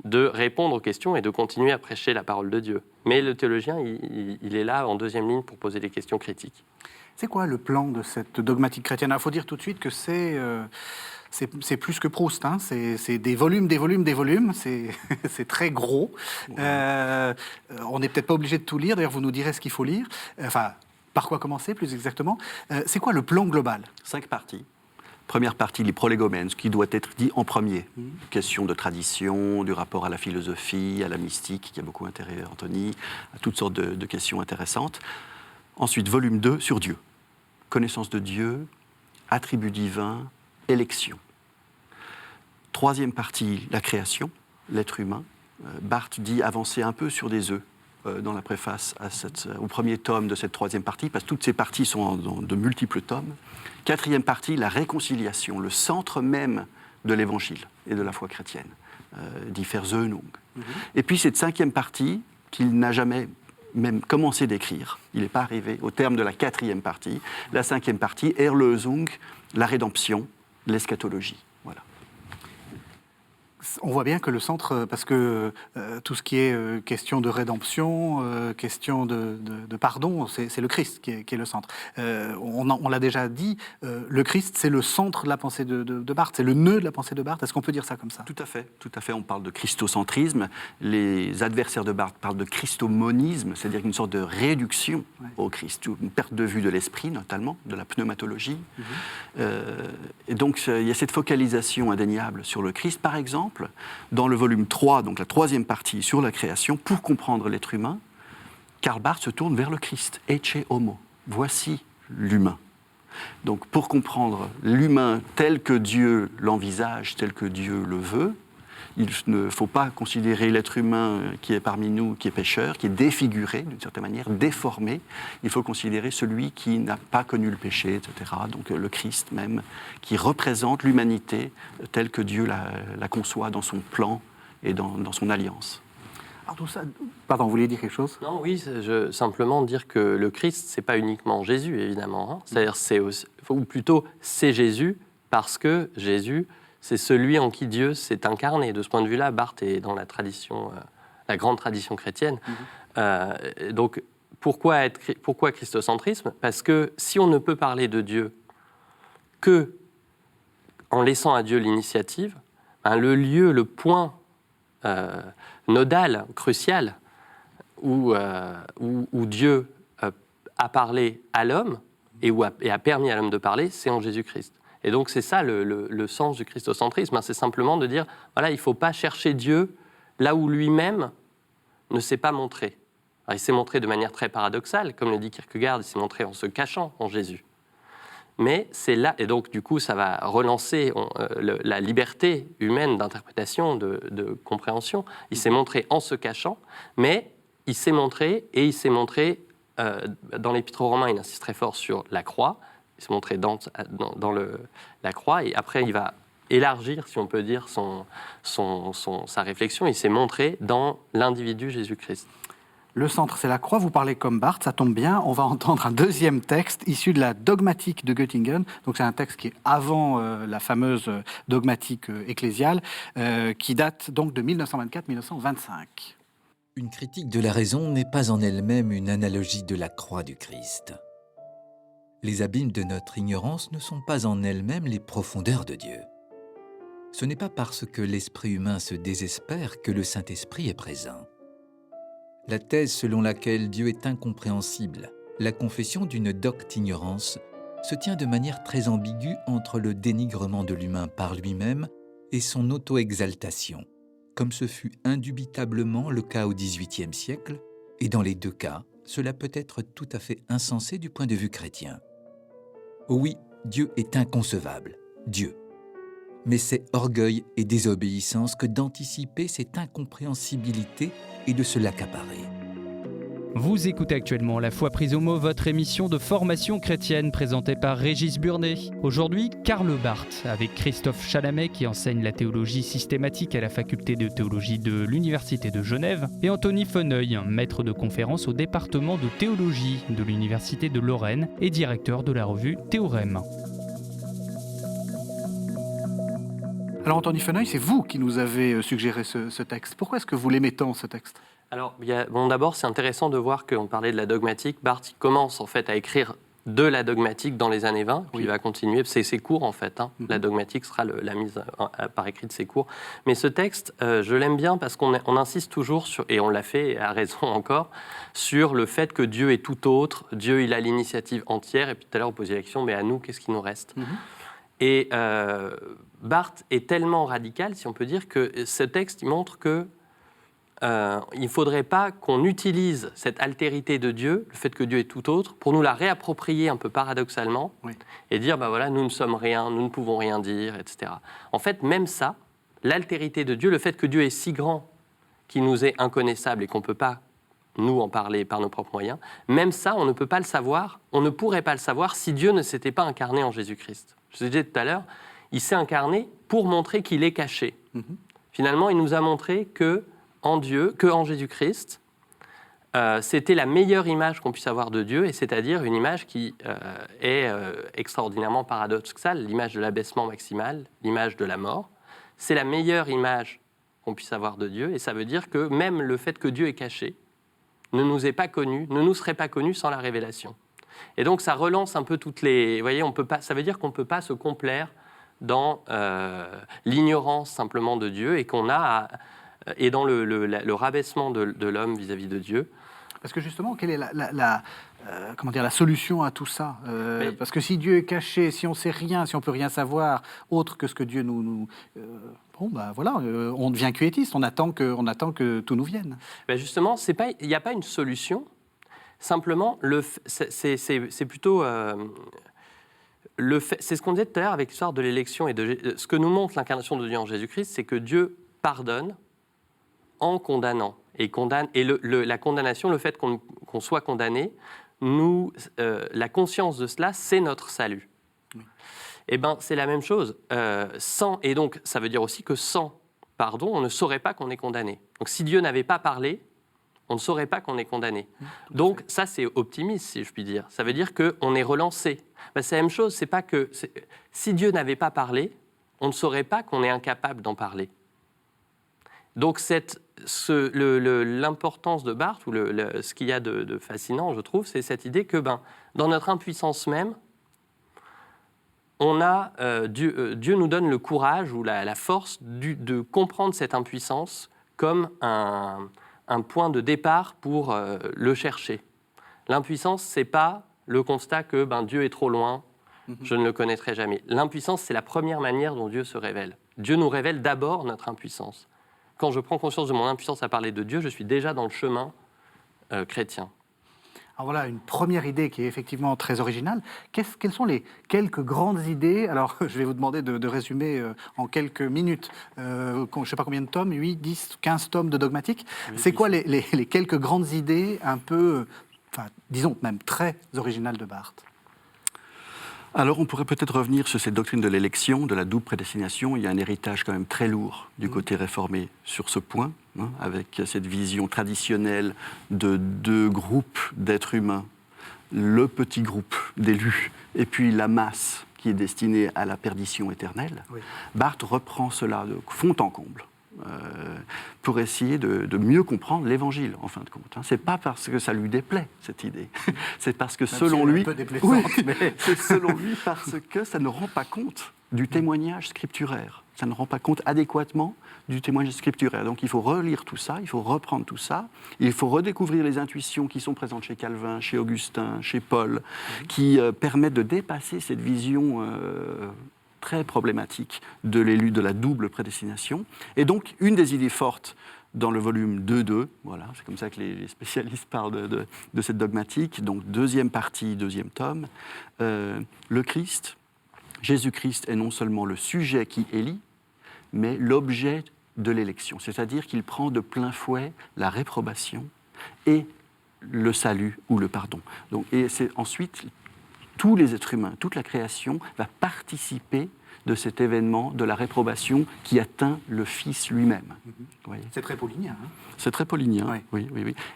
de répondre aux questions et de continuer à prêcher la parole de Dieu. Mais le théologien, il est là en deuxième ligne pour poser des questions critiques. C'est quoi le plan de cette dogmatique chrétienne ? Il faut dire tout de suite que c'est plus que Proust. Hein. C'est des volumes. C'est très gros. On n'est peut-être pas obligé de tout lire. D'ailleurs, vous nous direz ce qu'il faut lire. Enfin, par quoi commencer, plus exactement ? C'est quoi le plan global ? 5 parties. Première partie, les prolégomènes, ce qui doit être dit en premier. Question de tradition, du rapport à la philosophie, à la mystique, qui a beaucoup intéressé Anthony, à toutes sortes de questions intéressantes. Ensuite, volume 2, sur Dieu. Connaissance de Dieu, attributs divins, élection. Troisième partie, la création, l'être humain. Barth dit avancer un peu sur des œufs dans la préface au premier tome de cette troisième partie, parce que toutes ces parties sont dans de multiples tomes. Quatrième partie, la réconciliation, le centre même de l'Évangile et de la foi chrétienne, dit Versöhnung. Et puis cette cinquième partie, qu'il n'a jamais même commencé d'écrire, il n'est pas arrivé au terme de la quatrième partie, la cinquième partie, Erlösung, la rédemption, l'eschatologie. Voilà. On voit bien que le centre, parce que tout ce qui est question de rédemption, question de pardon, c'est le Christ qui est le centre. On l'a déjà dit, le Christ, c'est le centre de la pensée de Barthes, c'est le nœud de la pensée de Barthes. Est-ce qu'on peut dire ça comme ça ? Tout à fait. On parle de christocentrisme. Les adversaires de Barthes parlent de christomonisme, c'est-à-dire une sorte de réduction au Christ, une perte de vue de l'esprit, notamment, de la pneumatologie. Et donc, il y a cette focalisation indéniable sur le Christ. Par exemple, dans le volume 3, donc la troisième partie sur la création, pour comprendre l'être humain, Karl Barth se tourne vers le Christ. Ecce homo. Voici l'humain. Donc, pour comprendre l'humain tel que Dieu l'envisage, tel que Dieu le veut, il ne faut pas considérer l'être humain qui est parmi nous, qui est pécheur, qui est défiguré, d'une certaine manière, déformé. Il faut considérer celui qui n'a pas connu le péché, etc. Donc le Christ même, qui représente l'humanité telle que Dieu la conçoit dans son plan et dans son alliance. Alors tout ça... Pardon, vous vouliez dire quelque chose ? Non, oui, simplement dire que le Christ, c'est pas uniquement Jésus, évidemment. Hein. C'est-à-dire, ou plutôt, c'est Jésus, parce que Jésus, c'est celui en qui Dieu s'est incarné. De ce point de vue-là, Barthes est dans la tradition, la grande tradition chrétienne. Donc, pourquoi christocentrisme ? Parce que si on ne peut parler de Dieu que en laissant à Dieu l'initiative, le lieu, le point nodal, crucial, où Dieu a parlé à l'homme et a permis à l'homme de parler, c'est en Jésus-Christ. Et donc c'est ça le sens du christocentrisme, c'est simplement de dire, voilà, il ne faut pas chercher Dieu là où lui-même ne s'est pas montré. Alors, il s'est montré de manière très paradoxale, comme le dit Kierkegaard, il s'est montré en se cachant en Jésus. Mais c'est là, et donc du coup ça va relancer la liberté humaine d'interprétation, de compréhension. Il s'est montré en se cachant, mais il s'est montré dans l'Épître aux Romains, il insiste très fort sur la croix, il s'est montré dans la croix, et après il va élargir, si on peut dire, sa réflexion, il s'est montré dans l'individu Jésus-Christ. Le centre, c'est la croix. Vous parlez comme Barthes, ça tombe bien. On va entendre un deuxième texte issu de la dogmatique de Göttingen. Donc c'est un texte qui est avant la fameuse dogmatique ecclésiale, qui date donc de 1924-1925. Une critique de la raison n'est pas en elle-même une analogie de la croix du Christ. Les abîmes de notre ignorance ne sont pas en elles-mêmes les profondeurs de Dieu. Ce n'est pas parce que l'esprit humain se désespère que le Saint-Esprit est présent. La thèse selon laquelle Dieu est incompréhensible, la confession d'une docte ignorance, se tient de manière très ambiguë entre le dénigrement de l'humain par lui-même et son auto-exaltation, comme ce fut indubitablement le cas au XVIIIe siècle, et dans les deux cas, cela peut être tout à fait insensé du point de vue chrétien. Oui, Dieu est inconcevable, Dieu. Mais c'est orgueil et désobéissance que d'anticiper cette incompréhensibilité et de se l'accaparer. Vous écoutez actuellement La Foi prise au mot, votre émission de formation chrétienne présentée par Régis Burnet. Aujourd'hui, Karl Barth, avec Christophe Chalamet qui enseigne la théologie systématique à la faculté de théologie de l'Université de Genève, et Anthony Feneuil, maître de conférence au département de théologie de l'Université de Lorraine et directeur de la revue Théorème. Alors Anthony Feneuil, c'est vous qui nous avez suggéré ce texte. Pourquoi est-ce que vous l'aimez tant, ce texte ? Alors, d'abord, c'est intéressant de voir qu'on parlait de la dogmatique. Barthes commence en fait à écrire de la dogmatique dans les années 20, puis il va continuer. C'est ses cours en fait. La dogmatique sera la mise par écrit de ses cours. Mais ce texte, je l'aime bien parce qu'on insiste toujours sur, et on l'a fait à raison encore, sur le fait que Dieu est tout autre. Dieu, il a l'initiative entière. Et puis tout à l'heure, on posait la question, mais à nous, qu'est-ce qui nous reste ? Et Barthes est tellement radical, si on peut dire, que ce texte il montre que il ne faudrait pas qu'on utilise cette altérité de Dieu, le fait que Dieu est tout autre, pour nous la réapproprier un peu paradoxalement et dire, voilà, nous ne sommes rien, nous ne pouvons rien dire, etc. En fait, même ça, l'altérité de Dieu, le fait que Dieu est si grand qu'il nous est inconnaissable et qu'on ne peut pas nous en parler par nos propres moyens, même ça, on ne peut pas le savoir, on ne pourrait pas le savoir si Dieu ne s'était pas incarné en Jésus-Christ. Je vous disais tout à l'heure, il s'est incarné pour montrer qu'il est caché. Finalement, il nous a montré que en Jésus-Christ, c'était la meilleure image qu'on puisse avoir de Dieu, et c'est-à-dire une image qui est extraordinairement paradoxale, l'image de l'abaissement maximal, l'image de la mort, c'est la meilleure image qu'on puisse avoir de Dieu, et ça veut dire que même le fait que Dieu est caché ne nous serait pas connu sans la révélation. Et donc ça relance un peu toutes les... Vous voyez, ça veut dire qu'on ne peut pas se complaire dans l'ignorance simplement de Dieu, et dans le rabaissement de l'homme vis-à-vis de Dieu. Parce que justement, quelle est la solution à tout ça Parce que si Dieu est caché, si on ne sait rien, si on ne peut rien savoir, autre que ce que Dieu nous... on devient quiétiste, on attend que tout nous vienne. Ben justement, il n'y a pas une solution. Simplement, c'est plutôt... c'est ce qu'on disait tout à l'heure avec l'histoire de l'élection et ce que nous montre l'incarnation de Dieu en Jésus-Christ, c'est que Dieu pardonne en condamnant. Et la condamnation, le fait qu'on soit condamné, la conscience de cela, c'est notre salut. Oui. Eh bien, c'est la même chose. Et donc, ça veut dire aussi que sans pardon, on ne saurait pas qu'on est condamné. Donc, si Dieu n'avait pas parlé, on ne saurait pas qu'on est condamné. Donc, ça, c'est optimiste, si je puis dire. Ça veut dire qu'on est relancé. Ben, c'est la même chose. C'est pas que si Dieu n'avait pas parlé, on ne saurait pas qu'on est incapable d'en parler. Donc, l'importance de Barth, ou ce qu'il y a de fascinant, je trouve, c'est cette idée que dans notre impuissance même, Dieu nous donne le courage ou la force de comprendre cette impuissance comme un point de départ pour le chercher. L'impuissance, ce n'est pas le constat que Dieu est trop loin, je ne le connaîtrai jamais. L'impuissance, c'est la première manière dont Dieu se révèle. Dieu nous révèle d'abord notre impuissance. Quand je prends conscience de mon impuissance à parler de Dieu, je suis déjà dans le chemin chrétien. Alors voilà, une première idée qui est effectivement très originale. Quelles sont les quelques grandes idées? Alors, je vais vous demander de résumer en quelques minutes, je ne sais pas combien de tomes, 8, 10, 15 tomes de dogmatique. Oui, c'est quoi les quelques grandes idées un peu, disons même très originales de Barth? Alors, on pourrait peut-être revenir sur cette doctrine de l'élection, de la double prédestination. Il y a un héritage quand même très lourd du côté réformé sur ce point, avec cette vision traditionnelle de deux groupes d'êtres humains. Le petit groupe d'élus et puis la masse qui est destinée à la perdition éternelle. Oui. Barth reprend cela de fond en comble. Pour essayer de mieux comprendre l'Évangile, en fin de compte. C'est pas parce que ça lui déplaît, cette idée. C'est parce que selon lui... c'est selon lui parce que ça ne rend pas compte du témoignage scripturaire. Ça ne rend pas compte adéquatement du témoignage scripturaire. Donc il faut relire tout ça, il faut reprendre tout ça, il faut redécouvrir les intuitions qui sont présentes chez Calvin, chez Augustin, chez Paul, qui permettent de dépasser cette vision... très problématique de l'élu de la double prédestination. Et donc, une des idées fortes dans le volume 2.2, voilà, c'est comme ça que les spécialistes parlent de cette dogmatique, donc deuxième partie, deuxième tome, le Christ, Jésus-Christ est non seulement le sujet qui élit, mais l'objet de l'élection, c'est-à-dire qu'il prend de plein fouet la réprobation et le salut ou le pardon. Donc, et c'est ensuite... tous les êtres humains, toute la création va participer de cet événement de la réprobation qui atteint le Fils lui-même. C'est très paulinien. C'est très paulinien, oui.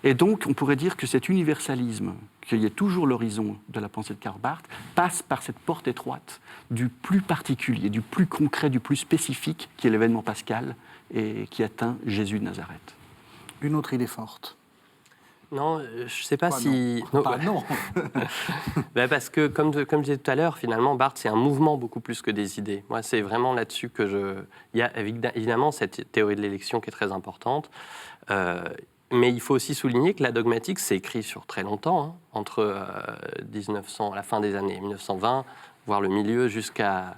Et donc, on pourrait dire que cet universalisme, qui est toujours l'horizon de la pensée de Karl Barth, passe par cette porte étroite du plus particulier, du plus concret, du plus spécifique, qui est l'événement pascal et qui atteint Jésus de Nazareth. Une autre idée forte. Non, je ne sais pas si... Non. Parce que, comme je disais tout à l'heure, finalement, Barth, c'est un mouvement beaucoup plus que des idées. Moi, c'est vraiment là-dessus que il y a évidemment cette théorie de l'élection qui est très importante, mais il faut aussi souligner que la dogmatique, c'est écrit sur très longtemps, entre la fin des années 1920, voire le milieu, jusqu'à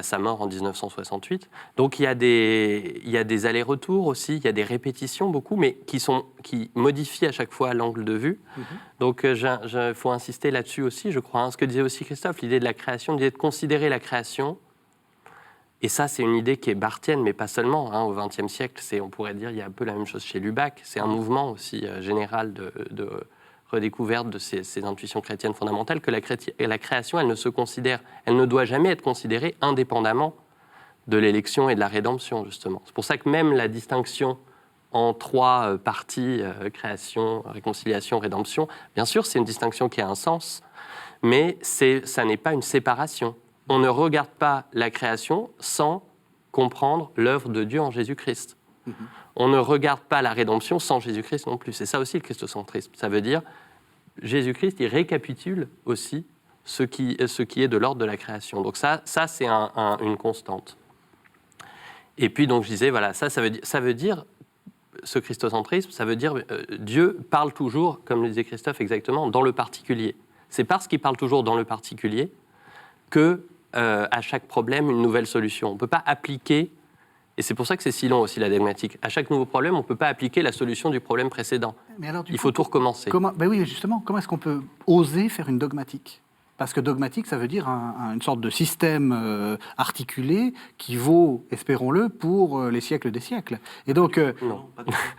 sa mort en 1968. Donc il y a des allers-retours aussi, il y a des répétitions beaucoup, mais qui modifient à chaque fois l'angle de vue. Donc il faut insister là-dessus aussi, je crois. Ce que disait aussi Christophe, l'idée de la création, l'idée de considérer la création. Et ça, c'est une idée qui est barthienne, mais pas seulement. Au XXe siècle, on pourrait dire, il y a un peu la même chose chez Lubac. C'est un mouvement aussi général de redécouverte de ces intuitions chrétiennes fondamentales, que la création, elle ne doit jamais être considérée indépendamment de l'élection et de la rédemption, justement. C'est pour ça que même la distinction en trois parties, création, réconciliation, rédemption, bien sûr, c'est une distinction qui a un sens, mais ça n'est pas une séparation. On ne regarde pas la création sans comprendre l'œuvre de Dieu en Jésus-Christ. On ne regarde pas la rédemption sans Jésus-Christ non plus. C'est ça aussi le christocentrisme. Ça veut dire, Jésus-Christ, il récapitule aussi ce qui est de l'ordre de la création. Donc ça c'est une constante. Et puis, donc, je disais, voilà, ça veut dire, ce christocentrisme, ça veut dire, Dieu parle toujours, comme le disait Christophe exactement, dans le particulier. C'est parce qu'il parle toujours dans le particulier que, à chaque problème, une nouvelle solution. On ne peut pas appliquer, et c'est pour ça que c'est si long aussi, la dogmatique. À chaque nouveau problème, on ne peut pas appliquer la solution du problème précédent. Mais alors, Il faut tout recommencer. Oui, justement, comment est-ce qu'on peut oser faire une dogmatique ? Parce que dogmatique, ça veut dire une sorte de système articulé qui vaut, espérons-le, pour les siècles des siècles. Et donc... Non.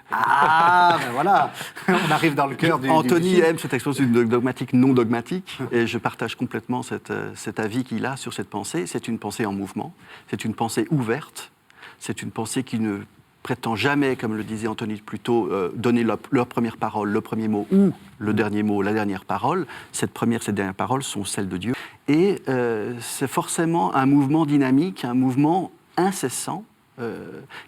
Voilà, on arrive dans le cœur du... Anthony aime cette expression de dogmatique non dogmatique, et je partage complètement cet avis qu'il a sur cette pensée. C'est une pensée en mouvement, c'est une pensée ouverte, c'est une pensée qui ne prétend jamais, comme le disait Anthony plus tôt, donner leur première parole, le premier mot, ou le dernier mot, la dernière parole. Cette dernière paroles sont celles de Dieu. Et c'est forcément un mouvement dynamique, un mouvement incessant,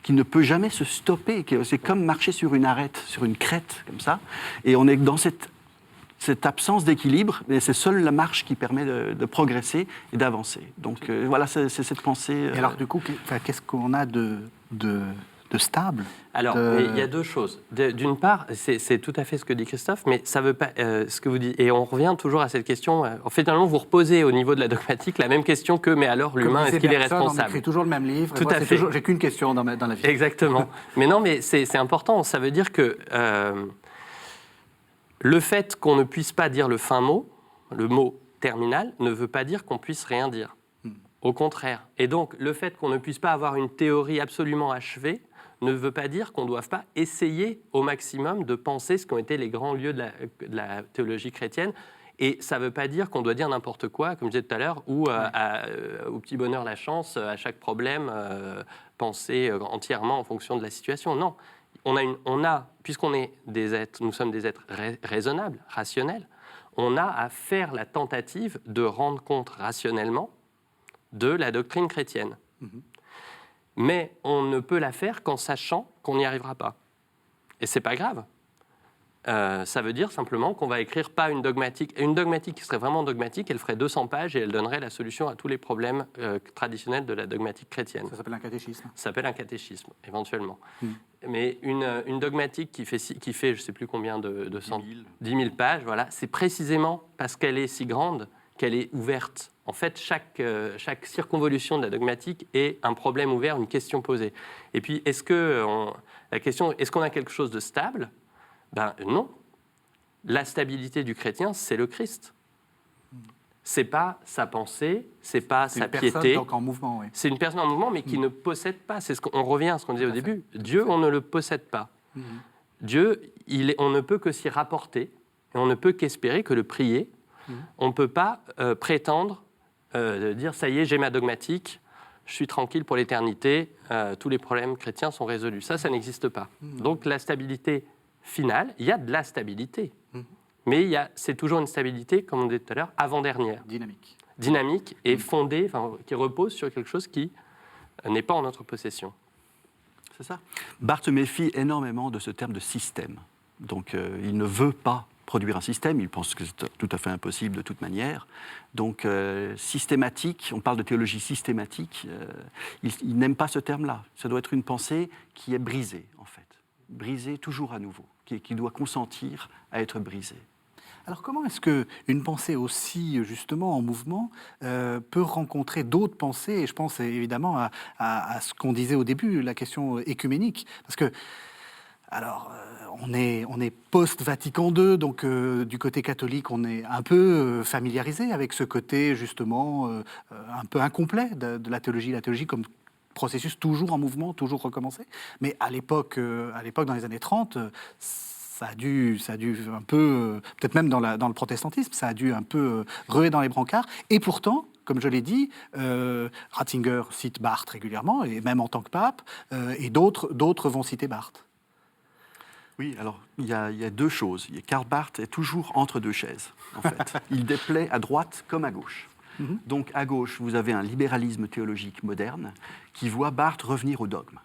qui ne peut jamais se stopper. C'est comme marcher sur une arête, sur une crête, comme ça. Et on est dans cette absence d'équilibre, et c'est seule la marche qui permet de progresser et d'avancer. Donc voilà, c'est cette pensée... Et alors du coup, qu'est-ce qu'on a de stable? Alors, il y a deux choses. D'une part, c'est tout à fait ce que dit Christophe, mais ça veut pas ce que vous dites. Et on revient toujours à cette question. Finalement, vous reposez au niveau de la dogmatique la même question que, mais alors l'humain, est-ce qu'il est responsable? On écrit toujours le même livre. Tout à fait. J'ai qu'une question dans la vie. Exactement. Mais non, mais c'est important. Ça veut dire que le fait qu'on ne puisse pas dire le fin mot, le mot terminal, ne veut pas dire qu'on puisse rien dire. Au contraire. Et donc, le fait qu'on ne puisse pas avoir une théorie absolument achevée ne veut pas dire qu'on ne doive pas essayer au maximum de penser ce qu'ont été les grands lieux de la théologie chrétienne. Et ça ne veut pas dire qu'on doit dire n'importe quoi, comme je disais tout à l'heure, ou au petit bonheur la chance, à chaque problème, penser entièrement en fonction de la situation. Non. Puisqu'on est des êtres, nous sommes des êtres raisonnables, rationnels, on a à faire la tentative de rendre compte rationnellement de la doctrine chrétienne. Mais on ne peut la faire qu'en sachant qu'on n'y arrivera pas. Et c'est pas grave. Ça veut dire simplement qu'on va écrire pas une dogmatique. Et une dogmatique qui serait vraiment dogmatique, elle ferait 200 pages et elle donnerait la solution à tous les problèmes traditionnels de la dogmatique chrétienne. Ça s'appelle un catéchisme. Ça s'appelle un catéchisme, éventuellement. Mais une dogmatique qui fait je ne sais plus combien de 10 000 pages, voilà, c'est précisément parce qu'elle est si grande qu'elle est ouverte. En fait, chaque circonvolution de la dogmatique est un problème ouvert, une question posée. Et puis, la question, est-ce qu'on a quelque chose de stable ? Ben non. La stabilité du chrétien, c'est le Christ. C'est pas sa pensée, c'est pas sa piété. C'est une personne donc en mouvement, oui. C'est une personne en mouvement, mais qui ne possède pas. On revient à ce qu'on disait au début. Dieu, on ne le possède pas. Dieu, on ne peut que s'y rapporter, et on ne peut qu'espérer, que le prier. On ne peut pas prétendre de dire « ça y est, j'ai ma dogmatique, je suis tranquille pour l'éternité, tous les problèmes chrétiens sont résolus ». Ça n'existe pas. Donc la stabilité finale, il y a de la stabilité, mais c'est toujours une stabilité, comme on disait tout à l'heure, avant-dernière. Dynamique et fondée, qui repose sur quelque chose qui n'est pas en notre possession. C'est ça. Barth se méfie énormément de ce terme de système. Donc il ne veut pas produire un système, il pense que c'est tout à fait impossible de toute manière. Donc systématique, on parle de théologie systématique, il n'aime pas ce terme-là. Ça doit être une pensée qui est brisée, en fait. Brisée toujours à nouveau, qui doit consentir à être brisée. Alors comment est-ce qu'une pensée aussi, justement, en mouvement, peut rencontrer d'autres pensées? Et je pense évidemment à ce qu'on disait au début, la question écuménique. Parce que, alors, on est post-Vatican II, donc du côté catholique, on est un peu familiarisé avec ce côté, justement, un peu incomplet de la théologie comme processus toujours en mouvement, toujours recommencé. Mais à l'époque, dans les années 30, ça a dû un peu, peut-être même dans le protestantisme, ça a dû un peu ruer dans les brancards. Et pourtant, comme je l'ai dit, Ratzinger cite Barth régulièrement, et même en tant que pape, et d'autres vont citer Barth. Oui, alors il y a deux choses. Karl Barth est toujours entre deux chaises, en fait. Il déplaît à droite comme à gauche. Donc à gauche, vous avez un libéralisme théologique moderne qui voit Barthes revenir au dogme,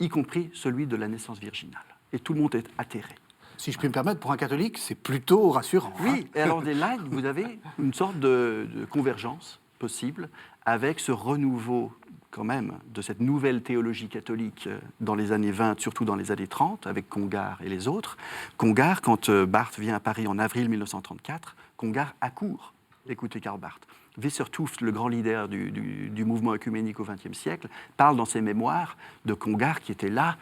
y compris celui de la naissance virginale. Et tout le monde est atterré. Si je puis me permettre, pour un catholique, c'est plutôt rassurant. Oui, et alors là, vous avez une sorte de convergence possible avec ce renouveau quand même de cette nouvelle théologie catholique dans les années 20, surtout dans les années 30, avec Congar et les autres. Congar, quand Barthes vient à Paris en avril 1934, Congar accourt d'écouter Karl Barth. Visser-Tooft, le grand leader du mouvement œcuménique au XXe siècle, parle dans ses mémoires de Congar qui était là,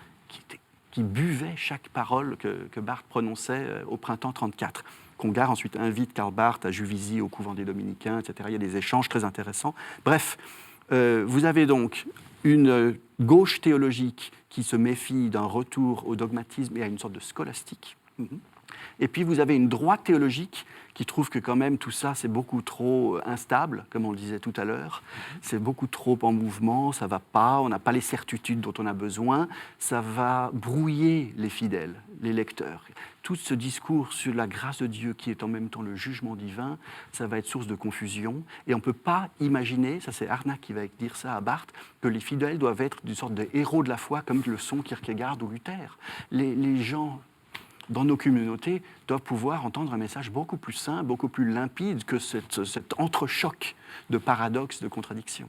qui buvait chaque parole que Barthes prononçait au printemps 1934. Congar ensuite invite Karl Barth à Juvisy, au couvent des Dominicains, etc. Il y a des échanges très intéressants. Bref, vous avez donc une gauche théologique qui se méfie d'un retour au dogmatisme et à une sorte de scolastique. Et puis vous avez une droite théologique qui trouve que quand même tout ça c'est beaucoup trop instable, comme on le disait tout à l'heure, c'est beaucoup trop en mouvement, ça ne va pas, on n'a pas les certitudes dont on a besoin, ça va brouiller les fidèles, les lecteurs. Tout ce discours sur la grâce de Dieu qui est en même temps le jugement divin, ça va être source de confusion et on ne peut pas imaginer, ça c'est Harnack qui va dire ça à Barthes, que les fidèles doivent être une sorte de héros de la foi comme le sont Kierkegaard ou Luther. Les gens dans nos communautés, doivent pouvoir entendre un message beaucoup plus simple, beaucoup plus limpide que cet entrechoc de paradoxes, de contradictions.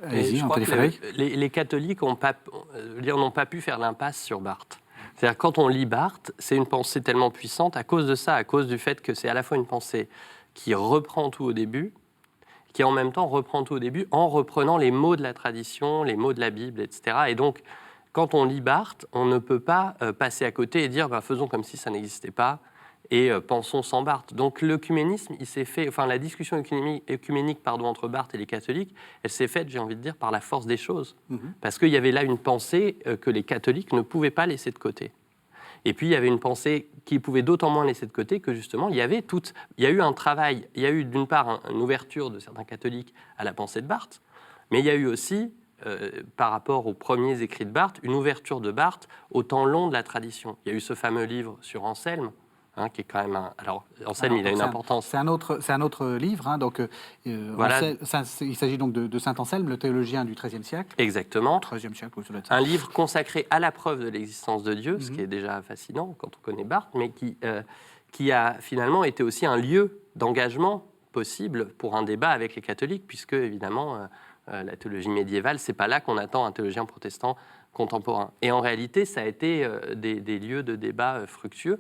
Je crois que les catholiques n'ont pas pu faire l'impasse sur Barthes. C'est-à-dire quand on lit Barthes, c'est une pensée tellement puissante à cause de ça, à cause du fait que c'est à la fois une pensée qui reprend tout au début, qui en même temps reprend tout au début en reprenant les mots de la tradition, les mots de la Bible, etc. Et donc, quand on lit Barthes, on ne peut pas passer à côté et dire faisons comme si ça n'existait pas et pensons sans Barthes. Donc l'œcuménisme, il s'est fait, la discussion œcuménique entre Barthes et les catholiques, elle s'est faite, j'ai envie de dire, par la force des choses. Parce qu'il y avait là une pensée que les catholiques ne pouvaient pas laisser de côté. Et puis il y avait une pensée qu'ils pouvaient d'autant moins laisser de côté que justement, il y a eu un travail, il y a eu d'une part une ouverture de certains catholiques à la pensée de Barthes, mais il y a eu aussi par rapport aux premiers écrits de Barthes, une ouverture de Barthes au temps long de la tradition. Il y a eu ce fameux livre sur Anselme, qui est quand même Alors, Anselme, il a une importance... C'est un autre livre, voilà. Il s'agit donc de saint Anselme, le théologien du XIIIe siècle. Exactement. XIIIe siècle, oui, ça doit être ça. Un livre consacré à la preuve de l'existence de Dieu, ce qui est déjà fascinant quand on connaît Barthes, mais qui a finalement été aussi un lieu d'engagement possible pour un débat avec les catholiques, puisque, évidemment... la théologie médiévale, c'est pas là qu'on attend un théologien protestant contemporain. Et en réalité, ça a été des lieux de débat fructueux.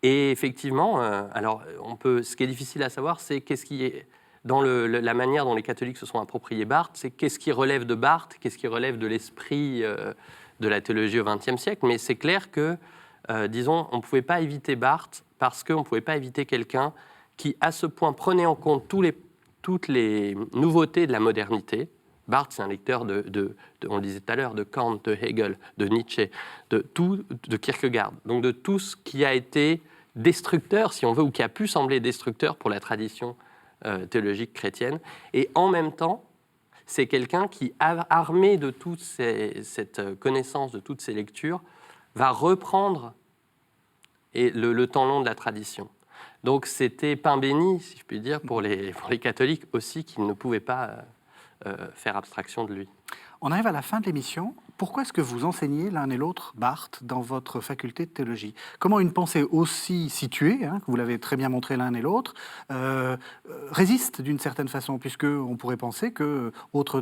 Et effectivement, ce qui est difficile à savoir, c'est qu'est-ce qui est dans la manière dont les catholiques se sont appropriés Barthes, c'est qu'est-ce qui relève de Barthes, qu'est-ce qui relève de l'esprit de la théologie au XXe siècle. Mais c'est clair que, disons, on ne pouvait pas éviter Barthes parce qu'on ne pouvait pas éviter quelqu'un qui, à ce point, prenait en compte toutes les nouveautés de la modernité. Barthes, c'est un lecteur on le disait tout à l'heure, de Kant, de Hegel, de Nietzsche, de Kierkegaard. Donc de tout ce qui a été destructeur, si on veut, ou qui a pu sembler destructeur pour la tradition théologique chrétienne. Et en même temps, c'est quelqu'un qui, armé de toute cette connaissance, de toutes ces lectures, va reprendre le temps long de la tradition. Donc c'était pain béni, si je puis dire, pour les catholiques aussi, qui ne pouvaient pas... faire abstraction de lui. On arrive à la fin de l'émission. Pourquoi est-ce que vous enseignez l'un et l'autre Barthes dans votre faculté de théologie ? Comment une pensée aussi située, que vous l'avez très bien montré l'un et l'autre, résiste d'une certaine façon, puisqu'on pourrait penser qu'autre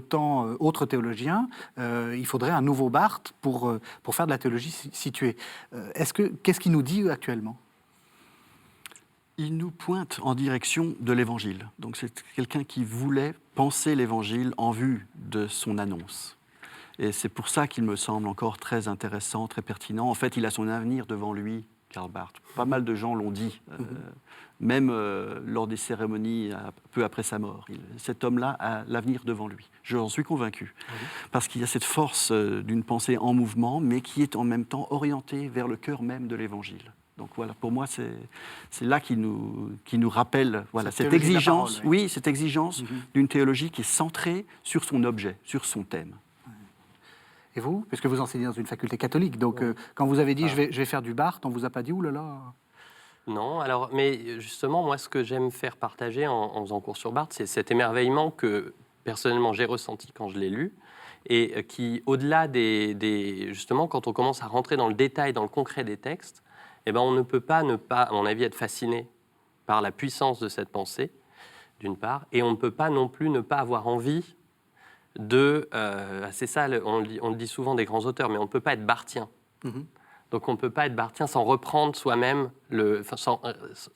théologien, il faudrait un nouveau Barthes pour faire de la théologie située. Qu'est-ce qu'il nous dit actuellement ? Il nous pointe en direction de l'Évangile. Donc c'est quelqu'un qui voulait penser l'Évangile en vue de son annonce. Et c'est pour ça qu'il me semble encore très intéressant, très pertinent. En fait, il a son avenir devant lui, Karl Barth. Pas mal de gens l'ont dit, même lors des cérémonies peu après sa mort. Cet homme-là a l'avenir devant lui. J'en suis convaincu. Parce qu'il y a cette force d'une pensée en mouvement, mais qui est en même temps orientée vers le cœur même de l'Évangile. Donc voilà, pour moi, c'est là qu'il nous rappelle cette exigence, parole, cette exigence d'une théologie qui est centrée sur son objet, sur son thème. Et vous, puisque vous enseignez dans une faculté catholique, donc quand vous avez dit je vais faire du Barthes, on vous a pas dit oulala. Non, alors, mais justement, moi, ce que j'aime faire partager en faisant cours sur Barthes, c'est cet émerveillement que, personnellement, j'ai ressenti quand je l'ai lu, et qui, au-delà justement, quand on commence à rentrer dans le détail, dans le concret des textes, eh ben, on ne peut pas ne pas, à mon avis, être fasciné par la puissance de cette pensée, d'une part, et on ne peut pas non plus ne pas avoir envie c'est ça, on le dit souvent des grands auteurs, mais on ne peut pas être barthien. Mhm. Donc on ne peut pas être barthien sans reprendre soi-même,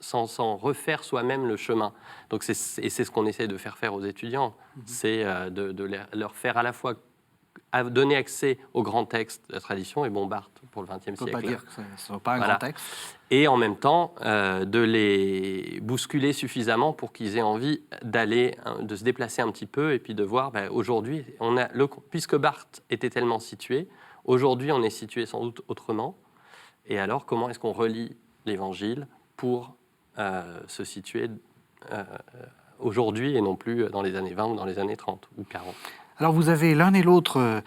sans refaire soi-même le chemin. Donc c'est ce qu'on essaie de faire aux étudiants, c'est de leur faire à la fois donner accès aux grands textes de la tradition, et bon, Barthes pour le XXe siècle. On ne peut pas dire que ce ne soit pas un Voilà. grand texte. Et en même temps, de les bousculer suffisamment pour qu'ils aient envie de se déplacer un petit peu et puis de voir, aujourd'hui, puisque Barthes était tellement situé, aujourd'hui on est situé sans doute autrement. Et alors, comment est-ce qu'on relie l'Évangile pour se situer aujourd'hui et non plus dans les années 20 ou dans les années 30 ou 40 ? Alors vous avez l'un et l'autre,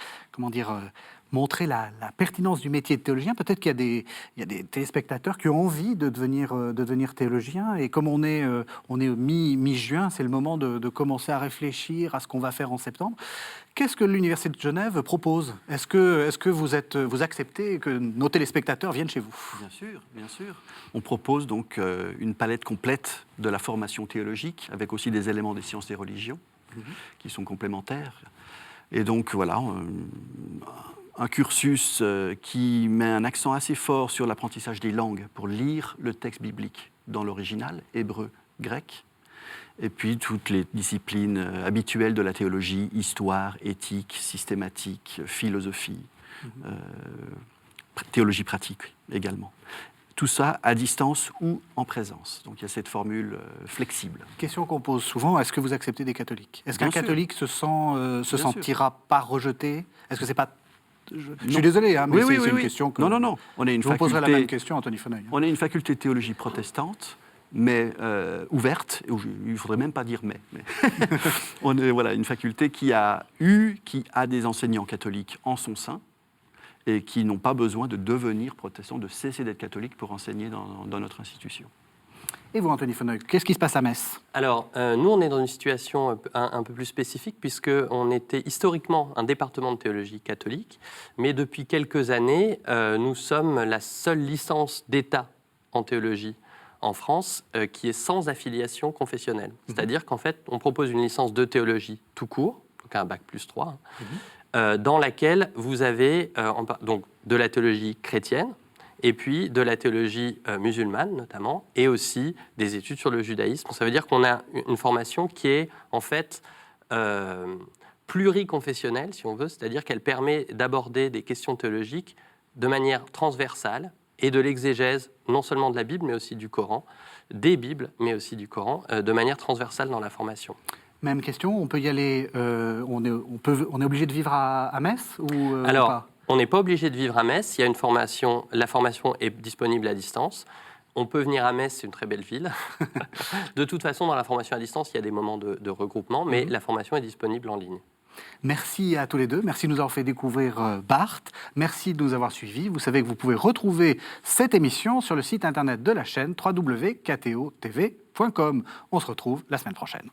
montré la pertinence du métier de théologien. Peut-être qu'il y a des téléspectateurs qui ont envie de devenir théologien. Et comme on est mi-juin, c'est le moment de commencer à réfléchir à ce qu'on va faire en septembre. Qu'est-ce que l'Université de Genève propose ? Est-ce que vous acceptez que nos téléspectateurs viennent chez vous ? Bien sûr, bien sûr. On propose donc une palette complète de la formation théologique, avec aussi des éléments des sciences des religions, qui sont complémentaires. Et donc, voilà, un cursus qui met un accent assez fort sur l'apprentissage des langues pour lire le texte biblique dans l'original, hébreu, grec, et puis toutes les disciplines habituelles de la théologie, histoire, éthique, systématique, philosophie, théologie pratique également. Tout ça à distance ou en présence. Donc il y a cette formule flexible. Question qu'on pose souvent, est-ce que vous acceptez des catholiques ? Est-ce qu'un catholique se sentira pas rejeté ? Est-ce que c'est pas... Je suis désolé, mais c'est une question que... Non. On est une je vous poserai la même question, Anthony Feneuil. On est une faculté de théologie protestante, mais ouverte. Il ne faudrait même pas dire mais. On est une faculté qui a des enseignants catholiques en son sein, et qui n'ont pas besoin de devenir protestants, de cesser d'être catholiques pour enseigner dans notre institution. Et vous, Anthony Feneuil, qu'est-ce qui se passe à Metz ? Alors, nous, on est dans une situation un peu plus spécifique, puisqu'on était historiquement un département de théologie catholique, mais depuis quelques années, nous sommes la seule licence d'État en théologie en France qui est sans affiliation confessionnelle. C'est-à-dire qu'en fait, on propose une licence de théologie tout court, donc un bac plus 3, dans laquelle vous avez donc de la théologie chrétienne, et puis de la théologie musulmane notamment, et aussi des études sur le judaïsme. Ça veut dire qu'on a une formation qui est en fait pluriconfessionnelle, si on veut, c'est-à-dire qu'elle permet d'aborder des questions théologiques de manière transversale, et de l'exégèse, non seulement de la Bible, mais aussi du Coran, des Bibles, mais aussi du Coran, de manière transversale dans la formation. Même question, on peut y aller, on est obligé de vivre à Metz ou Alors, pas ? On n'est pas obligé de vivre à Metz, il y a une formation, la formation est disponible à distance. On peut venir à Metz, c'est une très belle ville. De toute façon, dans la formation à distance, il y a des moments de regroupement, mais la formation est disponible en ligne. Merci à tous les deux. Merci de nous avoir fait découvrir Barthes. Merci de nous avoir suivis. Vous savez que vous pouvez retrouver cette émission sur le site internet de la chaîne www.ktotv.com. On se retrouve la semaine prochaine.